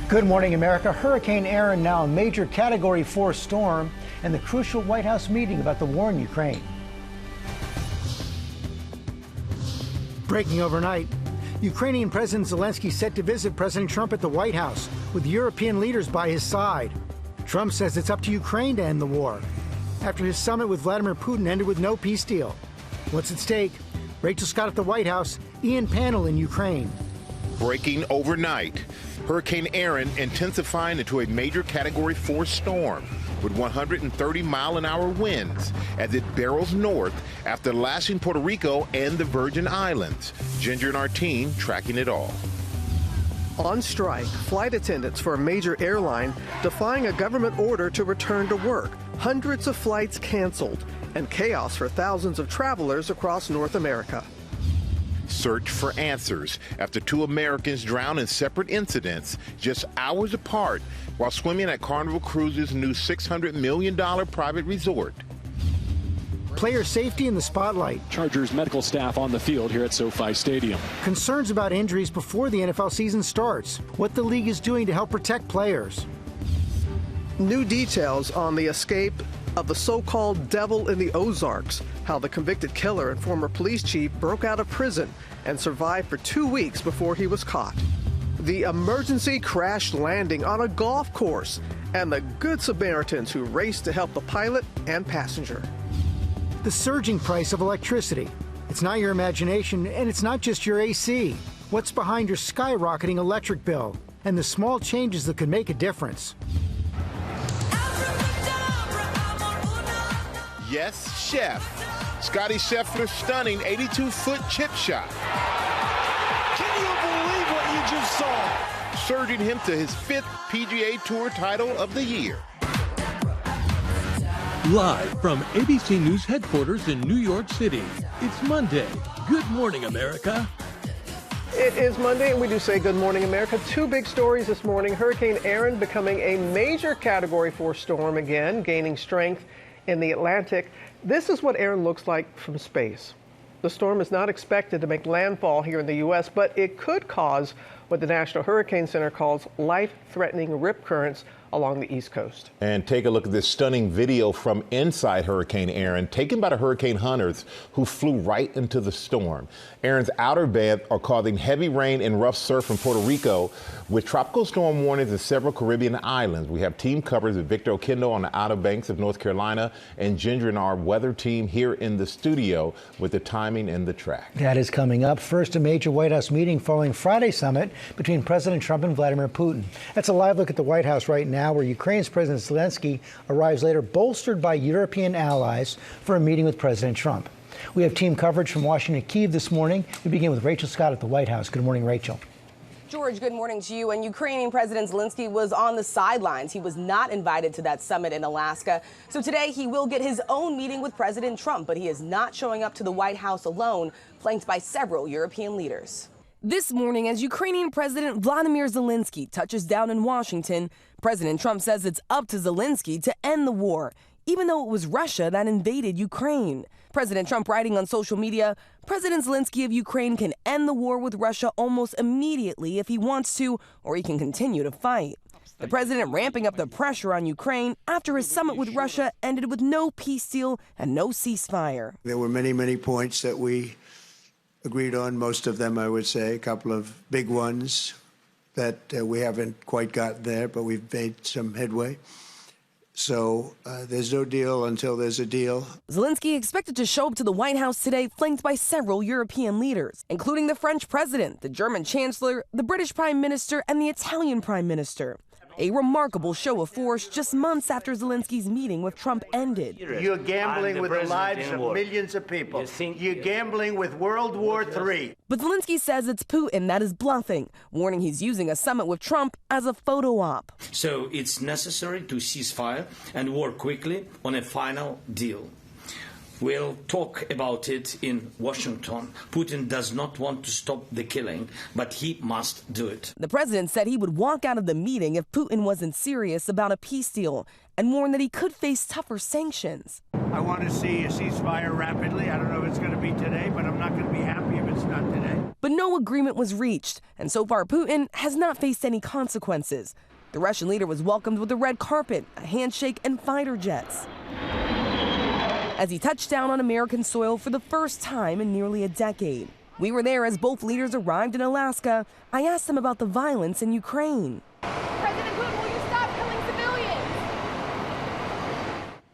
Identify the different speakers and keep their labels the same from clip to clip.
Speaker 1: Good morning, America. Hurricane Aaron now a major Category 4 storm, and the crucial White House meeting about the war in Ukraine. Breaking overnight, Ukrainian President Zelensky set to visit President Trump at the White House with European leaders by his side. Trump says it's up to Ukraine to end the war after his summit with Vladimir Putin ended with no peace deal. What's at stake? Rachel Scott at the White House, Ian Pannell in Ukraine.
Speaker 2: Breaking overnight. Hurricane Aaron intensifying into a major Category 4 storm with 130-mile-an-hour winds as it barrels north after lashing Puerto Rico and the Virgin Islands. Ginger and our team tracking it all.
Speaker 3: On strike, flight attendants for a major airline defying a government order to return to work. Hundreds of flights canceled, and chaos for thousands of travelers across North America.
Speaker 2: Search for answers after two Americans drowned in separate incidents just hours apart while swimming at Carnival Cruises' new $600 million private resort.
Speaker 1: Player safety in the spotlight.
Speaker 4: Chargers medical staff on the field here at SoFi Stadium.
Speaker 1: Concerns about injuries before the NFL season starts. What the league is doing to help protect players.
Speaker 3: New details on the escape of the so-called devil in the Ozarks, how the convicted killer and former police chief broke out of prison and survived for 2 weeks before he was caught. The emergency crash landing on a golf course, and the good Samaritans who raced to help the pilot and passenger.
Speaker 1: The surging price of electricity. It's not your imagination, and it's not just your AC. What's behind your skyrocketing electric bill, and the small changes that could make a difference.
Speaker 2: Yes, Chef. Scotty Scheffler's stunning 82-foot chip shot.
Speaker 5: Can you believe what you just saw?
Speaker 2: Surging him to his 5th PGA Tour title of the year.
Speaker 6: Live from ABC News headquarters in New York City, it's Monday. Good morning, America.
Speaker 3: It is Monday, and we do say good morning, America. Two big stories this morning. Hurricane Aaron becoming a major Category 4 storm again, gaining strength in the Atlantic. This is what Aaron looks like from space. The storm is not expected to make landfall here in the U.S., but it could cause what the National Hurricane Center calls life-threatening rip currents along the East Coast.
Speaker 2: And take a look at this stunning video from inside Hurricane Aaron, taken by the hurricane hunters who flew right into the storm. Aaron's outer band are causing heavy rain and rough surf in Puerto Rico, with tropical storm warnings in several Caribbean islands. We have team coverage with Victor Okendo on the Outer Banks of North Carolina, and Ginger and our weather team here in the studio with the timing and the track.
Speaker 1: That is coming up. First, a major White House meeting following Friday's summit between President Trump and Vladimir Putin. That's a live look at the White House right now, where Ukraine's President Zelensky arrives later, bolstered by European allies, for a meeting with President Trump. We have team coverage from Washington and Kyiv this morning. We begin with Rachel Scott at the White House. Good morning, Rachel.
Speaker 7: George, good morning to you. And Ukrainian President Zelensky was on the sidelines. He was not invited to that summit in Alaska. So today he will get his own meeting with President Trump, but he is not showing up to the White House alone, flanked by several European leaders. This morning, as Ukrainian President Vladimir Zelensky touches down in Washington, President Trump says it's up to Zelensky to end the war, even though it was Russia that invaded Ukraine. President Trump writing on social media, President Zelensky of Ukraine can end the war with Russia almost immediately if he wants to, or he can continue to fight. The president ramping up the pressure on Ukraine after his summit with Russia ended with no peace deal and no ceasefire.
Speaker 8: There were many, many points that we agreed on, most of them, I would say, a couple of big ones that we haven't quite gotten there, but we've made some headway. So there's no deal until there's a deal.
Speaker 7: Zelensky expected to show up to the White House today, flanked by several European leaders, including the French president, the German chancellor, the British prime minister, and the Italian prime minister. A remarkable show of force just months after Zelensky's meeting with Trump ended.
Speaker 9: You're gambling with the lives of millions of people. You're gambling with World War III.
Speaker 7: But Zelensky says it's Putin that is bluffing, warning he's using a summit with Trump as a photo op.
Speaker 10: So it's necessary to cease fire and work quickly on a final deal. We'll talk about it in Washington. Putin does not want to stop the killing, but he must do it.
Speaker 7: The president said he would walk out of the meeting if Putin wasn't serious about a peace deal and warned that he could face tougher sanctions.
Speaker 9: I want to see a ceasefire rapidly. I don't know if it's going to be today, but I'm not going to be happy if it's not today.
Speaker 7: But no agreement was reached, and so far Putin has not faced any consequences. The Russian leader was welcomed with a red carpet, a handshake, and fighter jets as he touched down on American soil for the first time in nearly a decade. We were there as both leaders arrived in Alaska. I asked them about the violence in Ukraine.
Speaker 11: President Putin, will you stop killing civilians?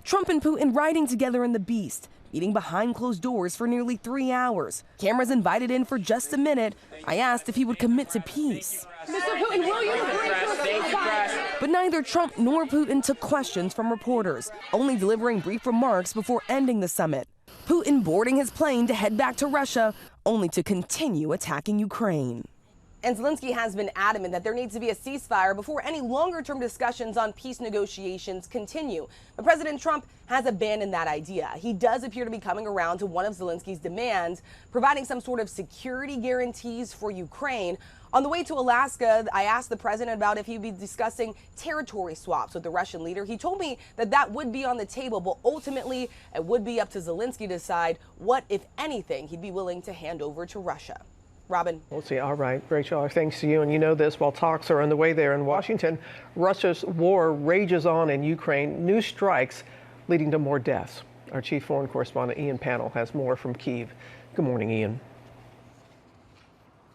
Speaker 7: Trump and Putin riding together in the Beast, meeting behind closed doors for nearly 3 hours. Cameras invited in for just a minute. I asked if he would commit to peace.
Speaker 11: Mr. Putin, will you agree to a ceasefire?
Speaker 7: But neither Trump nor Putin took questions from reporters, only delivering brief remarks before ending the summit. Putin boarding his plane to head back to Russia, only to continue attacking Ukraine. And Zelensky has been adamant that there needs to be a ceasefire before any longer-term discussions on peace negotiations continue. But President Trump has abandoned that idea. He does appear to be coming around to one of Zelensky's demands, providing some sort of security guarantees for Ukraine. On the way to Alaska, I asked the president about if he'd be discussing territory swaps with the Russian leader. He told me that that would be on the table, but ultimately it would be up to Zelensky to decide what, if anything, he'd be willing to hand over to Russia. Robin.
Speaker 3: We'll see. All right, Rachel, our thanks to you. And you know this, while talks are underway there in Washington, Russia's war rages on in Ukraine, new strikes leading to more deaths. Our chief foreign correspondent, Ian Pannell, has more from Kyiv. Good morning, Ian.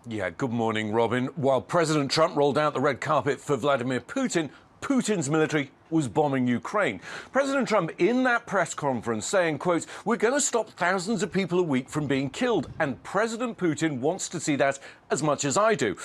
Speaker 12: Yeah, good morning, Robin. While President Trump rolled out the red carpet for Vladimir Putin, Putin's military was bombing Ukraine. President Trump in that press conference saying, quote, "We're going to stop thousands of people a week from being killed." And President Putin wants to see that as much as I do.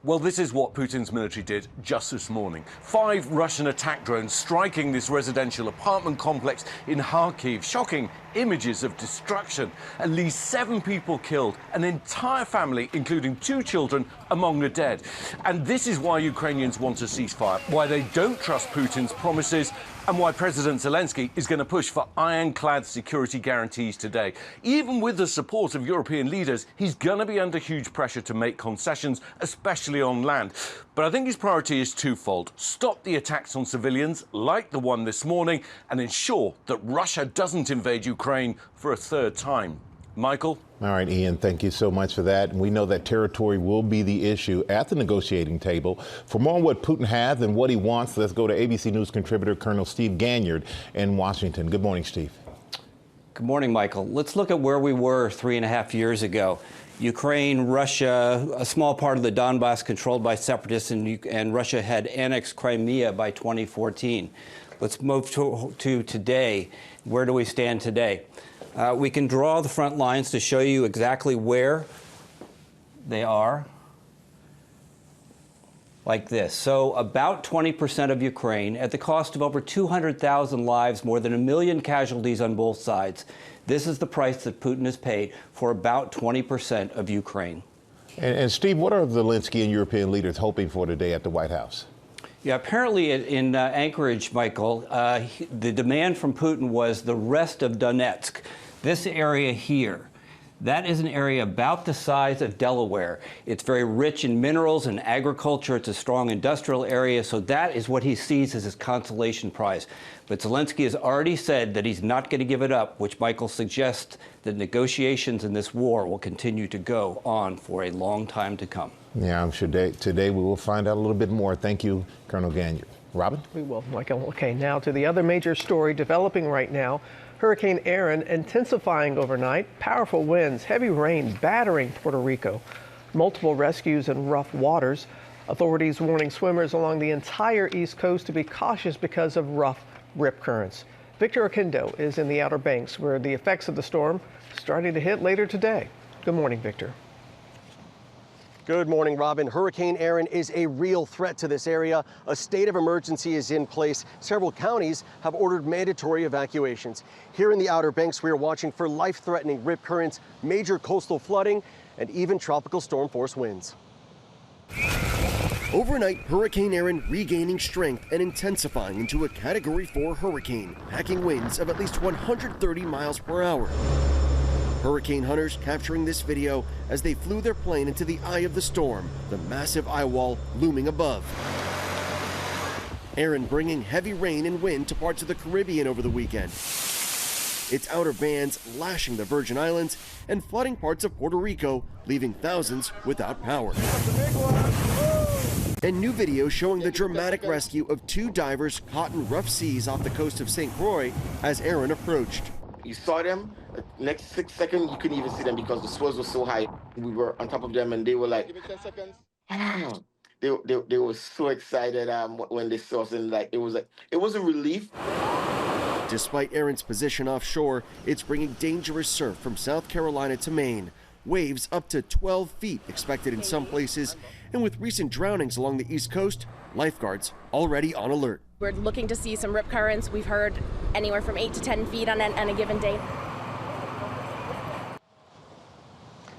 Speaker 12: Well, this is what Putin's military did just this morning. 5 Russian attack drones striking this residential apartment complex in Kharkiv. Shocking images of destruction. At least 7 people killed, an entire family, including 2 children, among the dead. And this is why Ukrainians want a ceasefire, why they don't trust Putin's promises, and why President Zelensky is going to push for ironclad security guarantees today. Even with the support of European leaders, he's going to be under huge pressure to make concessions, especially on land. But I think his priority is twofold. Stop the attacks on civilians, like the one this morning, and ensure that Russia doesn't invade Ukraine for a 3rd time. Michael?
Speaker 2: All right, Ian, thank you so much for that. And we know that territory will be the issue at the negotiating table. For more on what Putin has and what he wants, let's go to ABC News contributor Colonel Steve Ganyard in Washington. Good morning, Steve.
Speaker 13: Good morning, Michael. Let's look at where we were 3.5 years ago. Ukraine, Russia, a small part of the Donbass controlled by separatists, and Russia had annexed Crimea by 2014. Let's move to today. Where do we stand today? We can draw the front lines to show you exactly where they are, like this. So about 20% of Ukraine, at the cost of over 200,000 lives, more than 1 million casualties on both sides. This is the price that Putin has paid for about 20% of Ukraine.
Speaker 2: And Steve, what are Zelensky and European leaders hoping for today at the White House?
Speaker 13: Yeah, apparently in Anchorage, Michael, the demand from Putin was the rest of Donetsk. This area here, that is an area about the size of Delaware. It's very rich in minerals and agriculture. It's a strong industrial area. So that is what he sees as his consolation prize. But Zelensky has already said that he's not going to give it up, which Michael suggests that negotiations in this war will continue to go on for a long time to come.
Speaker 2: Yeah, I'm sure today we will find out a little bit more. Thank you, Colonel Ganyard. Robin?
Speaker 3: We will, Michael. Okay, now to the other major story developing right now. Hurricane Aaron intensifying overnight. Powerful winds, heavy rain battering Puerto Rico. Multiple rescues in rough waters. Authorities warning swimmers along the entire East Coast to be cautious because of rough rip currents. Victor Oquendo is in the Outer Banks, where the effects of the storm starting to hit later today. Good morning, Victor.
Speaker 14: Good morning, Robin. Hurricane Aaron is a real threat to this area. A state of emergency is in place. Several counties have ordered mandatory evacuations. Here in the Outer Banks, we are watching for life-threatening rip currents, major coastal flooding, and even tropical storm force winds. Overnight, Hurricane Aaron regaining strength and intensifying into a Category 4 hurricane, packing winds of at least 130 miles per hour. Hurricane hunters capturing this video as they flew their plane into the eye of the storm, the massive eye wall looming above. Aaron bringing heavy rain and wind to parts of the Caribbean over the weekend. Its outer bands lashing the Virgin Islands and flooding parts of Puerto Rico, leaving thousands without power. And new video showing the dramatic rescue of 2 divers caught in rough seas off the coast of St. Croix as Aaron approached.
Speaker 15: You saw them, next 6 seconds you couldn't even see them because the swells were so high. We were on top of them and they were like, 10 seconds. They were so excited when they saw us, and it was a relief.
Speaker 14: Despite Aaron's position offshore, it's bringing dangerous surf from South Carolina to Maine. Waves up to 12 feet expected in some places, and with recent drownings along the East Coast, lifeguards already on alert.
Speaker 16: We're looking to see some rip currents. We've heard anywhere from 8 to 10 feet on a given day.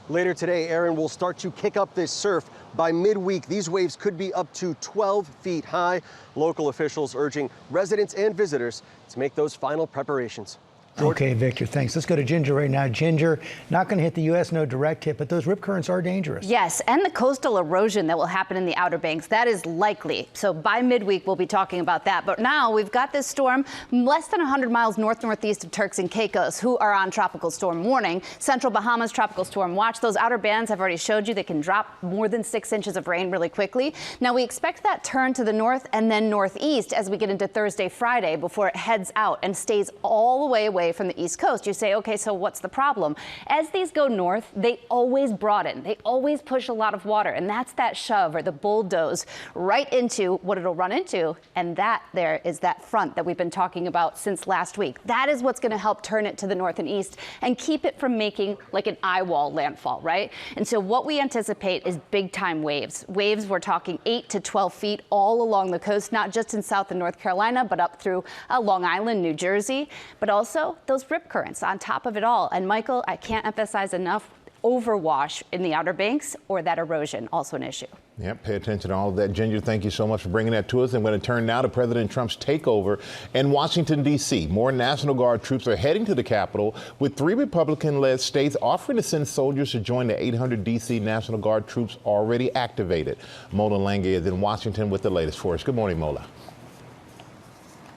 Speaker 14: Later today, Aaron will start to kick up this surf. By midweek, these waves could be up to 12 feet high. Local officials urging residents and visitors to make those final preparations. George?
Speaker 1: Okay, Victor, thanks. Let's go to Ginger right now. Ginger, not going to hit the U.S., no direct hit, but those rip currents are dangerous.
Speaker 17: Yes, and the coastal erosion that will happen in the Outer Banks, that is likely. So by midweek, we'll be talking about that. But now we've got this storm less than 100 miles north-northeast of Turks and Caicos, who are on tropical storm warning. Central Bahamas tropical storm watch. Those outer bands I've already showed you, they can drop more than 6 inches of rain really quickly. Now we expect that turn to the north and then northeast as we get into Thursday, Friday, before it heads out and stays all the way away from the East Coast. You say, okay, so what's the problem? As these go north, they always broaden. They always push a lot of water, and that's that shove or the bulldoze right into what it'll run into, and that there is that front that we've been talking about since last week. That is what's going to help turn it to the north and east and keep it from making like an eye wall landfall, right? And so what we anticipate is big time waves. Waves, we're talking 8 to 12 feet all along the coast, not just in South and North Carolina, but up through Long Island, New Jersey, but also those rip currents on top of it all. And Michael, I can't emphasize enough, overwash in the Outer Banks or that erosion, also an issue.
Speaker 2: Yep, pay attention to all of that. Ginger, thank you so much for bringing that to us. I'm going to turn now to President Trump's takeover in Washington, D.C. More National Guard troops are heading to the Capitol, with 3 Republican-led states offering to send soldiers to join the 800 D.C. National Guard troops already activated. Mola Lange is in Washington with the latest for us. Good morning, Mola.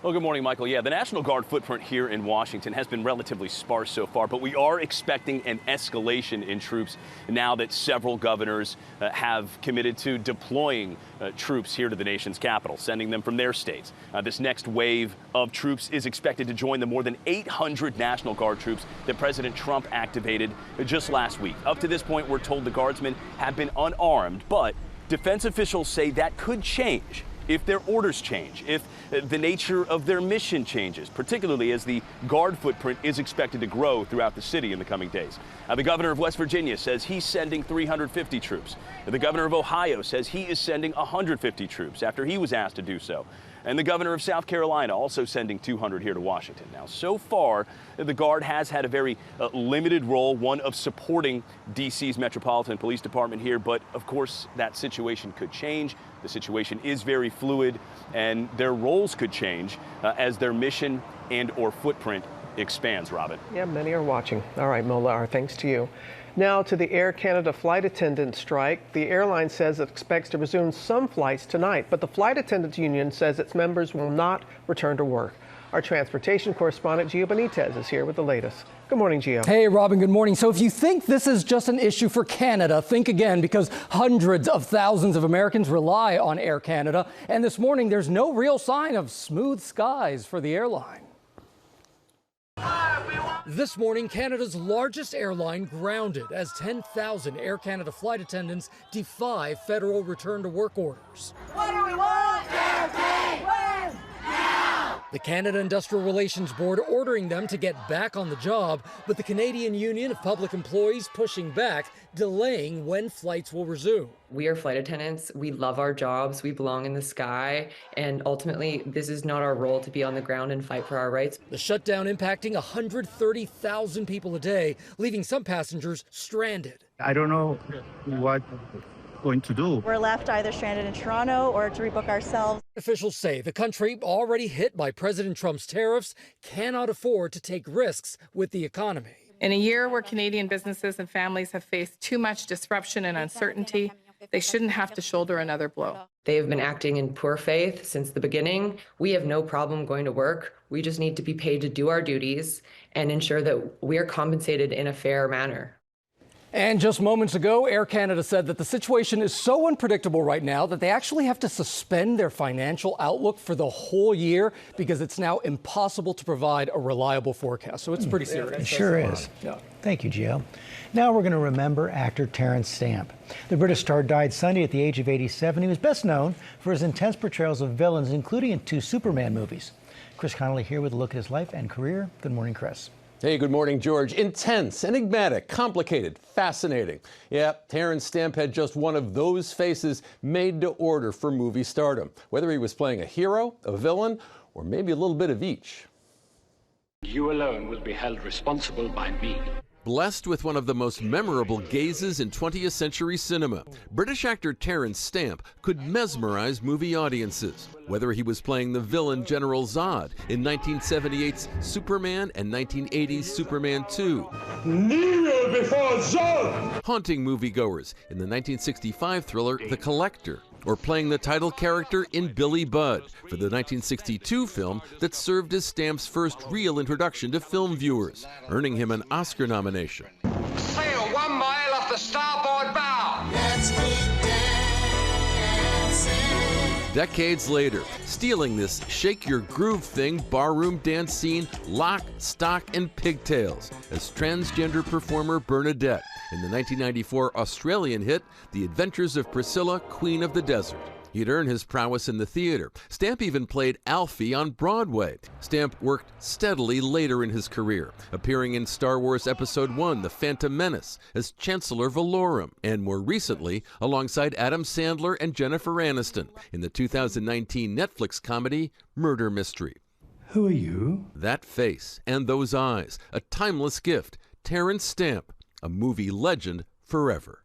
Speaker 18: Well, good morning, Michael. Yeah, the National Guard footprint here in Washington has been relatively sparse so far, but we are expecting an escalation in troops now that several governors have committed to deploying troops here to the nation's capital, sending them from their states. This next wave of troops is expected to join the more than 800 National Guard troops that President Trump activated just last week. Up to this point, we're told the Guardsmen have been unarmed, but defense officials say that could change if their orders change, if the nature of their mission changes, particularly as the Guard footprint is expected to grow throughout the city in the coming days. The governor of West Virginia says he's sending 350 troops. The governor of Ohio says he is sending 150 troops after he was asked to do so. And the governor of South Carolina also sending 200 here to Washington. Now, so far, the Guard has had a very limited role, one of supporting D.C.'s Metropolitan Police Department here. But, of course, that situation could change. The situation is very fluid, and their roles could change as their mission and or footprint expands, Robin.
Speaker 3: Yeah, many are watching. All right, Mola, our thanks to you. Now to the Air Canada flight attendant strike. The airline says it expects to resume some flights tonight, but the flight attendants union says its members will not return to work. Our transportation correspondent, Gio Benitez, is here with the latest. Good morning, Gio.
Speaker 19: Hey, Robin, good morning. So if you think this is just an issue for Canada, think again, because hundreds of thousands of Americans rely on Air Canada. And this morning, there's no real sign of smooth skies for the airline. This morning, Canada's largest airline grounded as 10,000 Air Canada flight attendants defy federal return-to-work orders.
Speaker 11: What do we want? Fair pay! When? Now!
Speaker 19: The Canada Industrial Relations Board ordering them to get back on the job, but the Canadian Union of Public Employees pushing back, delaying when flights will resume.
Speaker 20: We are flight attendants. We love our jobs. We belong in the sky. And ultimately, this is not our role to be on the ground and fight for our rights.
Speaker 19: The shutdown impacting 130,000 people a day, leaving some passengers stranded.
Speaker 21: I don't know what going to do?
Speaker 22: We're left either stranded in Toronto or to rebook ourselves.
Speaker 19: Officials say the country, already hit by President Trump's tariffs, cannot afford to take risks with the economy.
Speaker 23: In a year where Canadian businesses and families have faced too much disruption and uncertainty, they shouldn't have to shoulder another blow.
Speaker 20: They have been acting in poor faith since the beginning. We have no problem going to work. We just need to be paid to do our duties and ensure that we are compensated in a fair manner.
Speaker 19: And just moments ago, Air Canada said that the situation is so unpredictable right now that they actually have to suspend their financial outlook for the whole year because it's now impossible to provide a reliable forecast. So it's pretty serious.
Speaker 1: It sure is.
Speaker 19: Yeah.
Speaker 1: Thank you, Gio. Now we're going to remember actor Terence Stamp. The British star died Sunday at the age of 87. He was best known for his intense portrayals of villains, including in 2 Superman movies. Chris Connolly here with a look at his life and career. Good morning, Chris.
Speaker 24: Hey, good morning, George. Intense, enigmatic, complicated, fascinating. Yeah, Terence Stamp had just one of those faces made to order for movie stardom, whether he was playing a hero, a villain, or maybe a little bit of each.
Speaker 25: You alone will be held responsible by me.
Speaker 26: Blessed with one of the most memorable gazes in 20th century cinema, British actor Terence Stamp could mesmerize movie audiences. Whether he was playing the villain General Zod in 1978's Superman and 1980's Superman 2,
Speaker 11: Kneel before Zod!
Speaker 26: haunting moviegoers in the 1965 thriller The Collector, or playing the title character in Billy Budd for the 1962 film that served as Stamp's first real introduction to film viewers, earning him an Oscar nomination.
Speaker 11: Sail 1 mile off the starboard bow! Let's keep dancing.
Speaker 26: Decades later, stealing this shake your groove thing barroom dance scene lock, stock, and pigtails as transgender performer Bernadette in the 1994 Australian hit The Adventures of Priscilla, Queen of the Desert. He'd earned his prowess in the theater. Stamp even played Alfie on Broadway. Stamp worked steadily later in his career, appearing in Star Wars Episode I, The Phantom Menace, as Chancellor Valorum, and more recently, alongside Adam Sandler and Jennifer Aniston in the 2019 Netflix comedy Murder Mystery.
Speaker 1: Who are you?
Speaker 26: That face and those eyes, a timeless gift. Terence Stamp, a movie legend forever.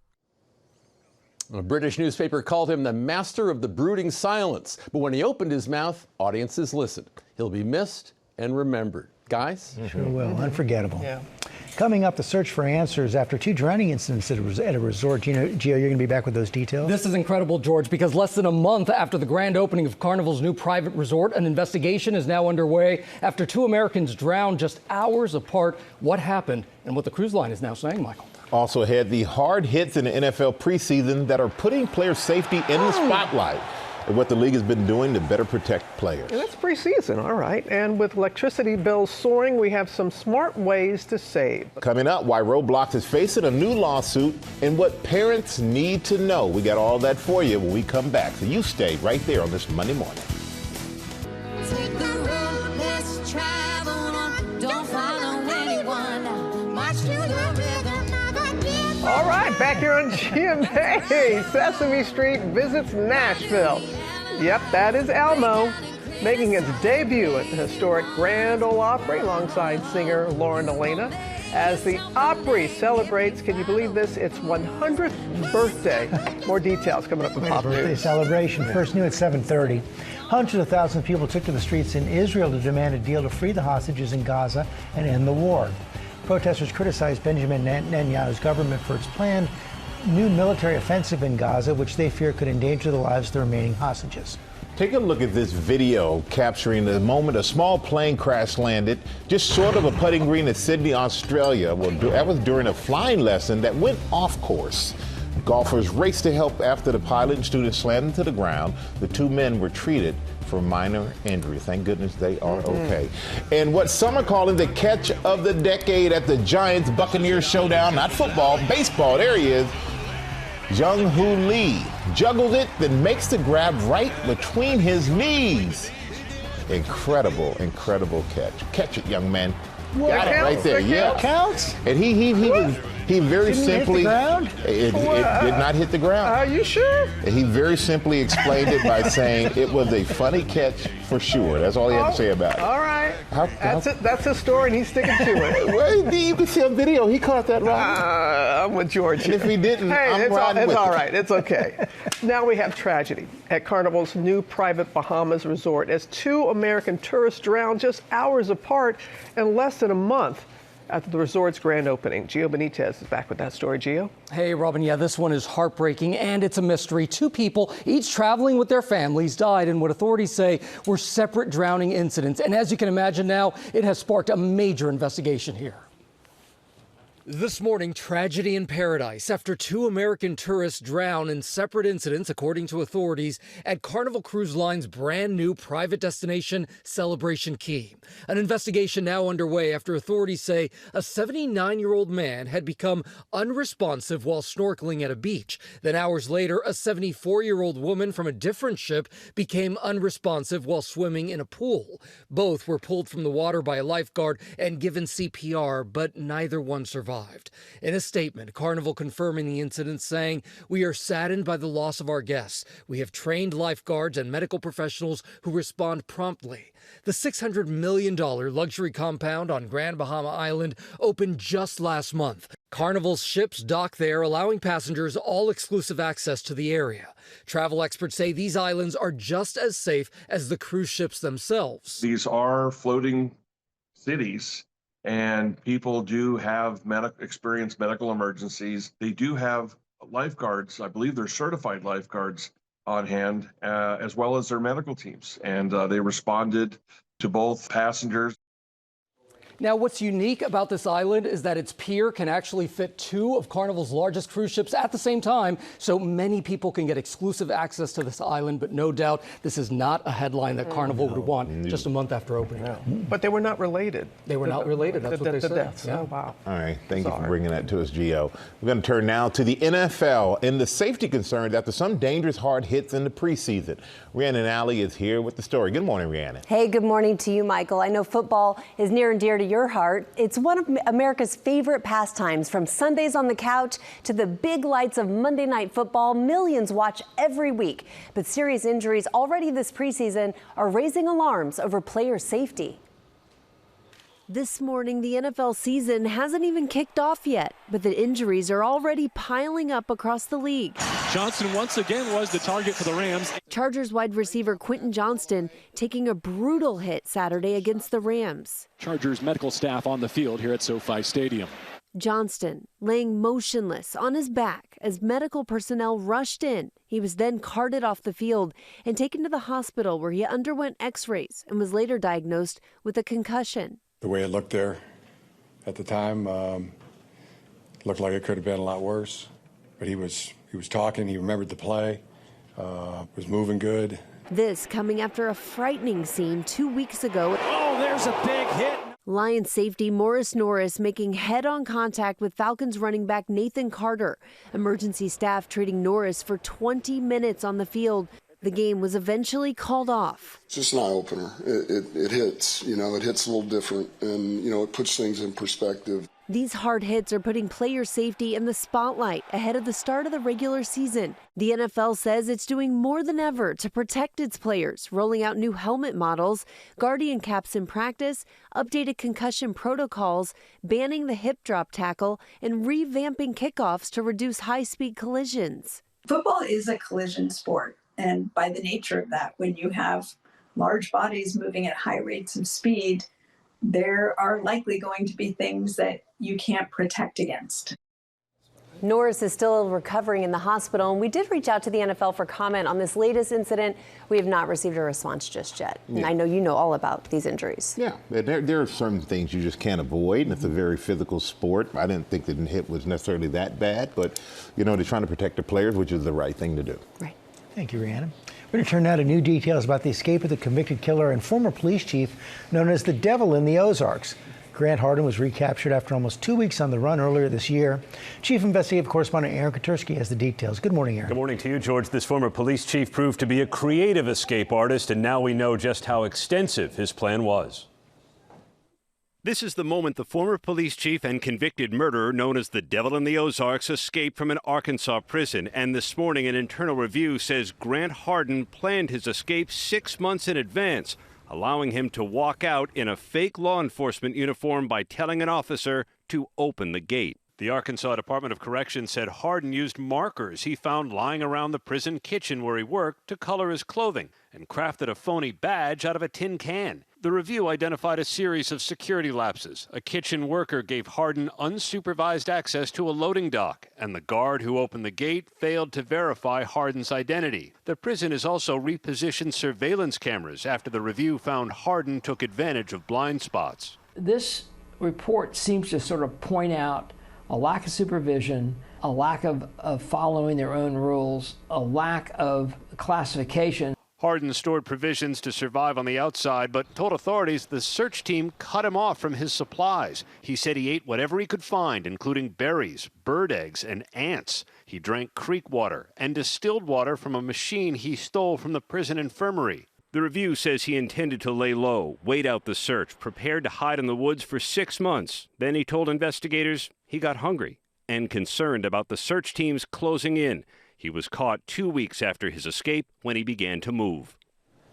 Speaker 24: A British newspaper called him the master of the brooding silence, but when he opened his mouth, audiences listened. He'll be missed and remembered. Guys?
Speaker 1: Sure will. Unforgettable. Yeah. Coming up, the search for answers after 2 drowning incidents at a resort. Gio, you're going to be back with those details?
Speaker 19: This is incredible, George, because less than a month after the grand opening of Carnival's new private resort, an investigation is now underway after 2 Americans drowned just hours apart. What happened and what the cruise line is now saying, Michael?
Speaker 2: Also ahead, the hard hits in the NFL preseason that are putting player safety in the spotlight, and what the league has been doing to better protect players.
Speaker 3: And that's preseason, all right. And with electricity bills soaring, we have some smart ways to save.
Speaker 2: Coming up, why Roblox is facing a new lawsuit and what parents need to know. We got all that for you when we come back. So you stay right there on this Monday morning.
Speaker 11: Take the road less traveled on. Don't follow anyone. March to the rhythm.
Speaker 3: All right, back here on GMA, Sesame Street visits Nashville. Yep, that is Elmo, making its debut at the historic Grand Ole Opry alongside singer Lauren Elena as the Opry celebrates, can you believe this, its 100th birthday. More details coming up with Pop
Speaker 1: birthday
Speaker 3: News.
Speaker 1: celebration. First new at 7:30. Hundreds of thousands of people took to the streets in Israel to demand a deal to free the hostages in Gaza and end the war. Protesters criticized Benjamin Netanyahu's government for its planned new military offensive in Gaza, which they fear could endanger the lives of the remaining hostages.
Speaker 2: Take a look at this video capturing the moment a small plane crash landed just short of a putting green in Sydney, Australia. Well, that was during a flying lesson that went off course. Golfers raced to help after the pilot and student slammed to the ground. The 2 men were treated for minor injury. Thank goodness they are okay. And what some are calling the catch of the decade at the Giants-Buccaneers showdown, not football, baseball, there he is. Jung-Hoo Lee juggles it, then makes the grab right between his knees. Incredible, incredible catch. Catch it, young man.
Speaker 3: Got it right there.
Speaker 2: Yeah,
Speaker 1: counts.
Speaker 2: And he was He very simply.
Speaker 1: It
Speaker 2: did not hit the ground.
Speaker 3: Are you sure?
Speaker 2: He very simply explained it by saying it was a funny catch for sure. That's all he had to say about it.
Speaker 3: All right. That's his story, and he's sticking to it.
Speaker 2: Well, you can see on video. He caught that right.
Speaker 3: I'm with George.
Speaker 2: And if he didn't,
Speaker 3: hey,
Speaker 2: I'm riding with
Speaker 3: it's all
Speaker 2: it.
Speaker 3: right. It's okay. Now we have tragedy at Carnival's new private Bahamas resort as 2 American tourists drowned just hours apart in less than a month after the resort's grand opening. Gio Benitez is back with that story. Gio?
Speaker 19: Hey, Robin. Yeah, this one is heartbreaking and it's a mystery. 2 people, each traveling with their families, died in what authorities say were separate drowning incidents. And as you can imagine now, it has sparked a major investigation here. This morning, tragedy in paradise after 2 American tourists drowned in separate incidents, according to authorities, at Carnival Cruise Line's brand new private destination, Celebration Key. An investigation now underway after authorities say a 79-year-old man had become unresponsive while snorkeling at a beach. Then hours later, a 74-year-old woman from a different ship became unresponsive while swimming in a pool. Both were pulled from the water by a lifeguard and given CPR, but neither one survived. In a statement, Carnival confirming the incident, saying, "We are saddened by the loss of our guests. We have trained lifeguards and medical professionals who respond promptly." The $600 million luxury compound on Grand Bahama Island opened just last month. Carnival's ships dock there, allowing passengers all-exclusive access to the area. Travel experts say these islands are just as safe as the cruise ships themselves.
Speaker 4: These are floating cities, and people do have experienced medical emergencies. They do have lifeguards. I believe they're certified lifeguards on hand, as well as their medical teams. And they responded to both passengers.
Speaker 19: Now, what's unique about this island is that its pier can actually fit 2 of Carnival's largest cruise ships at the same time, so many people can get exclusive access to this island. But no doubt, this is not a headline that Carnival would want just a month after opening.
Speaker 3: But they were not related.
Speaker 19: They were not related. That's what they said.
Speaker 3: Deaths.
Speaker 19: Yeah.
Speaker 3: Oh, wow.
Speaker 2: All right. Thank you for bringing that to us, Gio. We're going to turn now to the NFL and the safety concerns after some dangerous hard hits in the preseason. Rhiannon Alley is here with the story. Good morning, Rhiannon.
Speaker 5: Hey, good morning to you, Michael. I know football is near and dear to your heart. It's one of America's favorite pastimes. From Sundays on the couch to the big lights of Monday Night Football, millions watch every week. But serious injuries already this preseason are raising alarms over player safety. This morning, the NFL season hasn't even kicked off yet, but the injuries are already piling up across the league.
Speaker 6: Johnson once again was the target for the Rams.
Speaker 5: Chargers wide receiver Quentin Johnston taking a brutal hit Saturday against the Rams.
Speaker 6: Chargers medical staff on the field here at SoFi Stadium.
Speaker 5: Johnston laying motionless on his back as medical personnel rushed in. He was then carted off the field and taken to the hospital where he underwent x-rays and was later diagnosed with a concussion.
Speaker 8: The way it looked there at the time looked like it could have been a lot worse. But he was talking, he remembered the play, was moving good.
Speaker 5: This coming after a frightening scene 2 weeks ago.
Speaker 6: Oh, there's a big hit.
Speaker 5: Lions safety Morris Norris making head-on contact with Falcons running back Nathan Carter. Emergency staff treating Norris for 20 minutes on the field. The game was eventually called off.
Speaker 10: It's just an eye-opener. It hits, it hits a little different, and, it puts things in perspective.
Speaker 5: These hard hits are putting player safety in the spotlight ahead of the start of the regular season. The NFL says it's doing more than ever to protect its players, rolling out new helmet models, guardian caps in practice, updated concussion protocols, banning the hip drop tackle, and revamping kickoffs to reduce high-speed collisions.
Speaker 21: Football is a collision sport. And by the nature of that, when you have large bodies moving at high rates of speed, there are likely going to be things that you can't protect against.
Speaker 5: Norris is still recovering in the hospital, and we did reach out to the NFL for comment on this latest incident. We have not received a response just yet. Yeah. And I know you know all about these injuries.
Speaker 2: Yeah, there are certain things you just can't avoid, and it's a very physical sport. I didn't think the hit was necessarily that bad, but, they're trying to protect the players, which is the right thing to do.
Speaker 5: Right.
Speaker 1: Thank you, Rhiannon. We're going to turn now to new details about the escape of the convicted killer and former police chief known as the Devil in the Ozarks. Grant Hardin was recaptured after almost 2 weeks on the run earlier this year. Chief Investigative Correspondent Aaron Katersky has the details. Good morning, Aaron.
Speaker 27: Good morning to you, George. This former police chief proved to be a creative escape artist, and now we know just how extensive his plan was. This is the moment the former police chief and convicted murderer known as the Devil in the Ozarks escaped from an Arkansas prison. And this morning, an internal review says Grant Hardin planned his escape 6 months in advance, allowing him to walk out in a fake law enforcement uniform by telling an officer to open the gate. The Arkansas Department of Corrections said Hardin used markers he found lying around the prison kitchen where he worked to color his clothing and crafted a phony badge out of a tin can. The review identified a series of security lapses. A kitchen worker gave Hardin unsupervised access to a loading dock, and the guard who opened the gate failed to verify Hardin's identity. The prison has also repositioned surveillance cameras after the review found Hardin took advantage of blind spots.
Speaker 7: This report seems to sort of point out a lack of supervision, a lack of following their own rules, a lack of classification.
Speaker 27: Hardin stored provisions to survive on the outside, but told authorities the search team cut him off from his supplies. He said he ate whatever he could find, including berries, bird eggs, and ants. He drank creek water and distilled water from a machine he stole from the prison infirmary. The review says he intended to lay low, wait out the search, prepared to hide in the woods for 6 months. Then he told investigators he got hungry and concerned about the search teams closing in. He was caught 2 weeks after his escape when he began to move.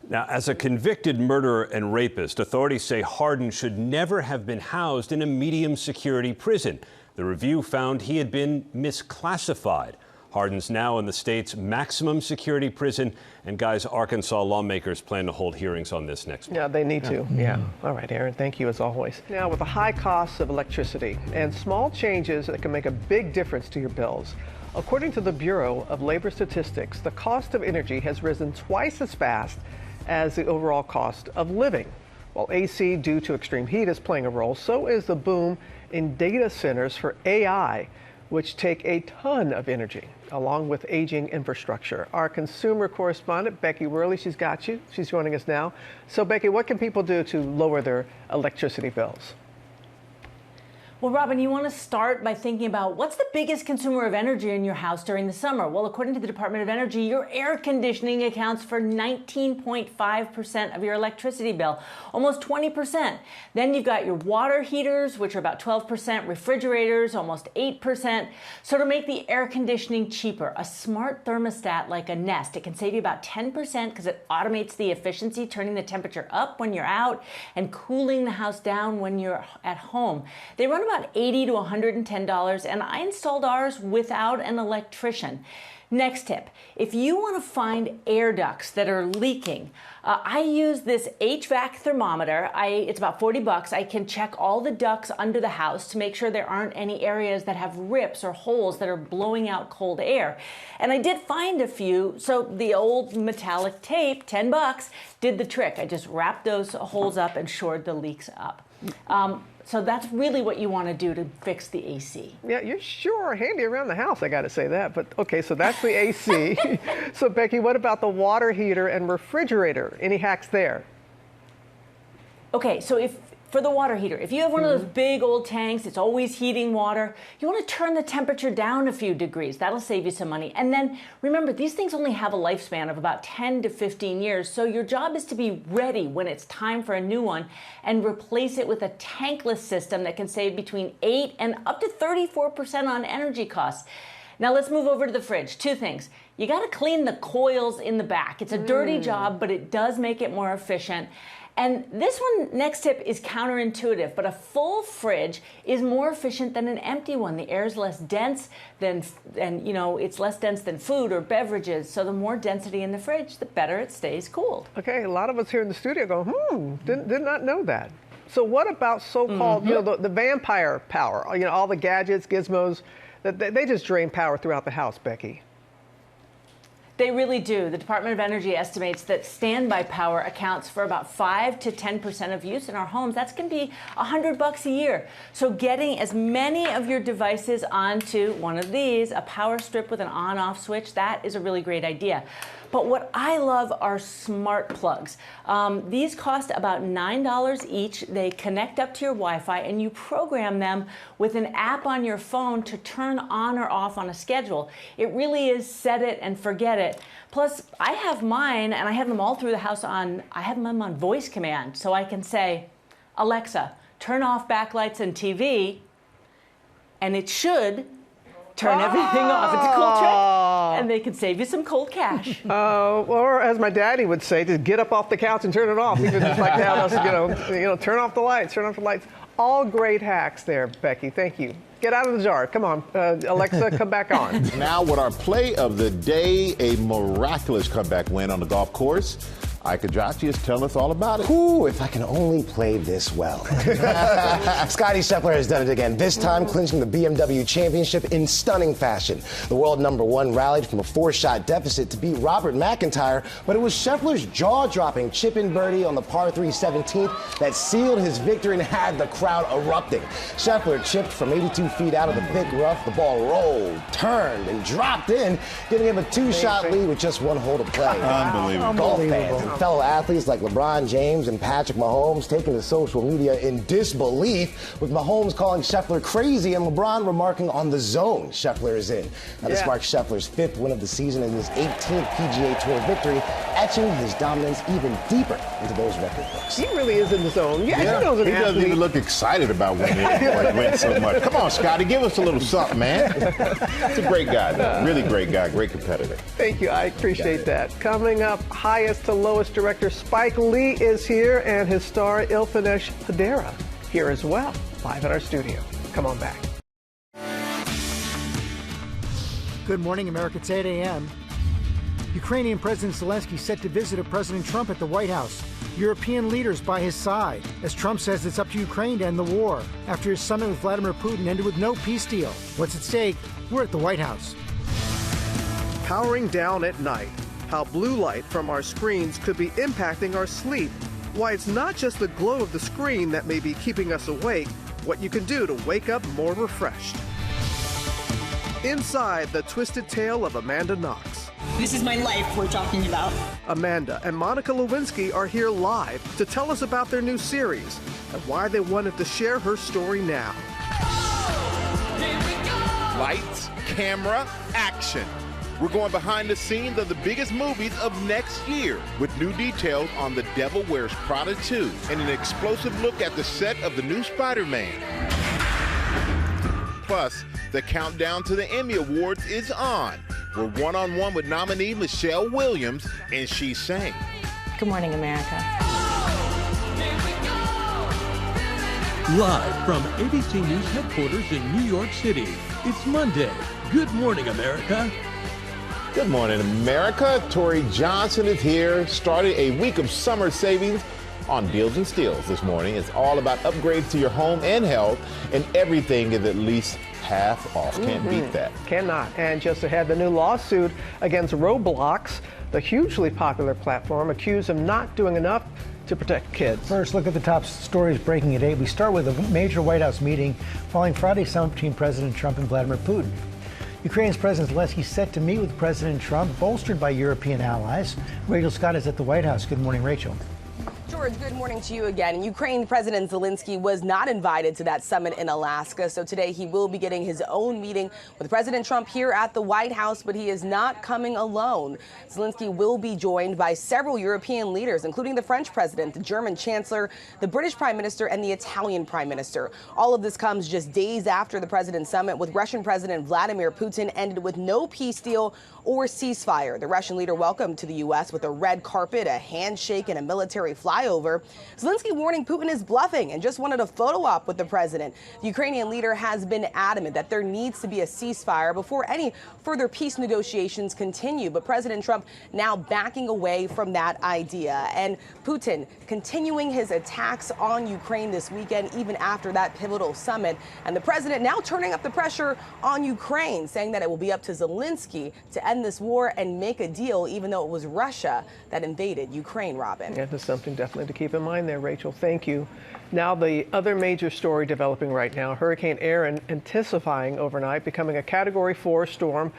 Speaker 27: Now, as a convicted murderer and rapist, authorities say Hardin should never have been housed in a medium security prison. The review found he had been misclassified. Hardin's now in the state's maximum security prison, and guys, Arkansas lawmakers plan to hold hearings on this next month.
Speaker 3: Yeah, they need to. Yeah. All right, Aaron, thank you as always. Now, with the high costs of electricity and small changes that can make a big difference to your bills, according to the Bureau of Labor Statistics, the cost of energy has risen twice as fast as the overall cost of living. While AC, due to extreme heat, is playing a role, so is the boom in data centers for AI, which take a ton of energy, along with aging infrastructure. Our consumer correspondent, Becky Worley, she's got you. She's joining us now. So, Becky, what can people do to lower their electricity bills?
Speaker 9: Well, Robin, you want to start by thinking about what's the biggest consumer of energy in your house during the summer? Well, according to the Department of Energy, your air conditioning accounts for 19.5% of your electricity bill, almost 20%. Then you've got your water heaters, which are about 12%, refrigerators, almost 8%. So to make the air conditioning cheaper, a smart thermostat like a Nest, it can save you about 10% because it automates the efficiency, turning the temperature up when you're out and cooling the house down when you're at home. They run about $80 to $110, and I installed ours without an electrician. Next tip, if you want to find air ducts that are leaking, I use this HVAC thermometer. It's about $40. I can check all the ducts under the house to make sure there aren't any areas that have rips or holes that are blowing out cold air. And I did find a few, so the old metallic tape, $10, did the trick. I just wrapped those holes up and shored the leaks up. So that's really what you want to do to fix the AC.
Speaker 3: Yeah, you sure are handy around the house, I got to say that. But okay, so that's the AC. So Becky, what about the water heater and refrigerator? Any hacks there?
Speaker 9: Okay, so for the water heater, if you have one of those big old tanks, it's always heating water, you want to turn the temperature down a few degrees. That'll save you some money. And then remember, these things only have a lifespan of about 10 to 15 years. So your job is to be ready when it's time for a new one and replace it with a tankless system that can save between 8 and up to 34% on energy costs. Now let's move over to the fridge. Two things. You got to clean the coils in the back. It's a dirty job, but it does make it more efficient. And this one, next tip, is counterintuitive, but a full fridge is more efficient than an empty one. The air is less dense it's less dense than food or beverages. So the more density in the fridge, the better it stays cooled.
Speaker 3: Okay, a lot of us here in the studio go, did not know that. So what about so-called, the vampire power? All the gadgets, gizmos, they just drain power throughout the house, Becky.
Speaker 9: They really do. The Department of Energy estimates that standby power accounts for about 5 to 10% of use in our homes. That's going to be $100 a year. So getting as many of your devices onto one of these, a power strip with an on-off switch, that is a really great idea. But what I love are smart plugs. These cost about $9 each. They connect up to your Wi-Fi, and you program them with an app on your phone to turn on or off on a schedule. It really is set it and forget it. Plus, I have mine, and I have them all through the house I have them on voice command, so I can say, Alexa, turn off backlights and TV, and it should turn everything off. It's a cool trick, and they could save you some cold cash.
Speaker 3: Or as my daddy would say, just get up off the couch and turn it off. Even just like that, turn off the lights, turn off the lights. All great hacks there, Becky. Thank you. Get out of the jar. Come on, Alexa, come back on.
Speaker 2: Now with our play of the day, a miraculous comeback win on the golf course. Ika Jachi is telling us all about it.
Speaker 12: Ooh, if I can only play this well. Scottie Scheffler has done it again, this time clinching the BMW Championship in stunning fashion. The world #1 rallied from a 4-shot deficit to beat Robert McIntyre, but it was Scheffler's jaw-dropping chip-in birdie on the par 3 17th that sealed his victory and had the crowd erupting. Scheffler chipped from 82 feet out of the thick rough. The ball rolled, turned, and dropped in, giving him a 2-shot lead with just 1 hole to play.
Speaker 2: Unbelievable.
Speaker 12: Golf fans and fellow athletes like LeBron James and Patrick Mahomes taking to social media in disbelief, with Mahomes calling Scheffler crazy and LeBron remarking on the zone Scheffler is in. Now, this marks Scheffler's 5th win of the season and his 18th PGA Tour victory, etching his dominance even deeper into those record books.
Speaker 3: He really is in the zone. Yeah. He knows an
Speaker 2: He doesn't
Speaker 3: athlete.
Speaker 2: even look excited about winning or win so much. Come on, Scotty, give us a little something, man. He's a great guy, though. Really great guy, great competitor.
Speaker 3: Thank you. I appreciate that. Coming up, highest to lowest director Spike Lee is here, and his star Ilfanesh Padera here as well, live in our studio. Come on back.
Speaker 1: Good morning, America. It's 8 a.m. Ukrainian President Zelensky set to visit President Trump at the White House. European leaders by his side, as Trump says it's up to Ukraine to end the war after his summit with Vladimir Putin ended with no peace deal. What's at stake? We're at the White House.
Speaker 3: Powering down at night. How blue light from our screens could be impacting our sleep. Why it's not just the glow of the screen that may be keeping us awake. What you can do to wake up more refreshed. Inside the twisted tale of Amanda Knox.
Speaker 13: This is my life we're talking about.
Speaker 3: Amanda and Monica Lewinsky are here live to tell us about their new series and why they wanted to share her story now.
Speaker 2: Lights, camera, action. We're going behind the scenes of the biggest movies of next year with new details on The Devil Wears Prada 2 and an explosive look at the set of the new Spider-Man. Plus, the countdown to the Emmy Awards is on. We're one-on-one with nominee Michelle Williams, and she sang.
Speaker 13: Good morning, America.
Speaker 14: Live from ABC News headquarters in New York City, it's Monday. Good morning, America.
Speaker 2: Good morning, America. Tori Johnson is here, started a week of summer savings on Deals and Steals this morning. It's all about upgrades to your home and health, and everything is at least half off. Can't beat that.
Speaker 3: Cannot. And just ahead, the new lawsuit against Roblox, the hugely popular platform accused of not doing enough to protect kids.
Speaker 1: First, look at the top stories breaking at 8. We start with a major White House meeting following Friday's summit between President Trump and Vladimir Putin. Ukraine's President Zelensky set to meet with President Trump, bolstered by European allies. Rachel Scott is at the White House. Good morning, Rachel.
Speaker 15: George, good morning to you again. Ukraine President Zelensky was not invited to that summit in Alaska, so today he will be getting his own meeting with President Trump here at the White House, but he is not coming alone. Zelensky will be joined by several European leaders, including the French president, the German chancellor, the British prime minister, and the Italian prime minister. All of this comes just days after the president's summit with Russian President Vladimir Putin ended with no peace deal or ceasefire. The Russian leader welcomed to the U.S. with a red carpet, a handshake, and a military flyover. Zelensky warning Putin is bluffing and just wanted a photo op with the president. The Ukrainian leader has been adamant that there needs to be a ceasefire before any further peace negotiations continue. But President Trump now backing away from that idea. And Putin continuing his attacks on Ukraine this weekend, even after that pivotal summit. And the president now turning up the pressure on Ukraine, saying that it will be up to Zelensky to end this war and make a deal, even though it was Russia that invaded Ukraine, Robin.
Speaker 3: Yeah, there's something definitely to keep in mind there, Rachel. Thank you. Now, the other major story developing right now, Hurricane Aaron intensifying overnight, becoming a Category 4 storm.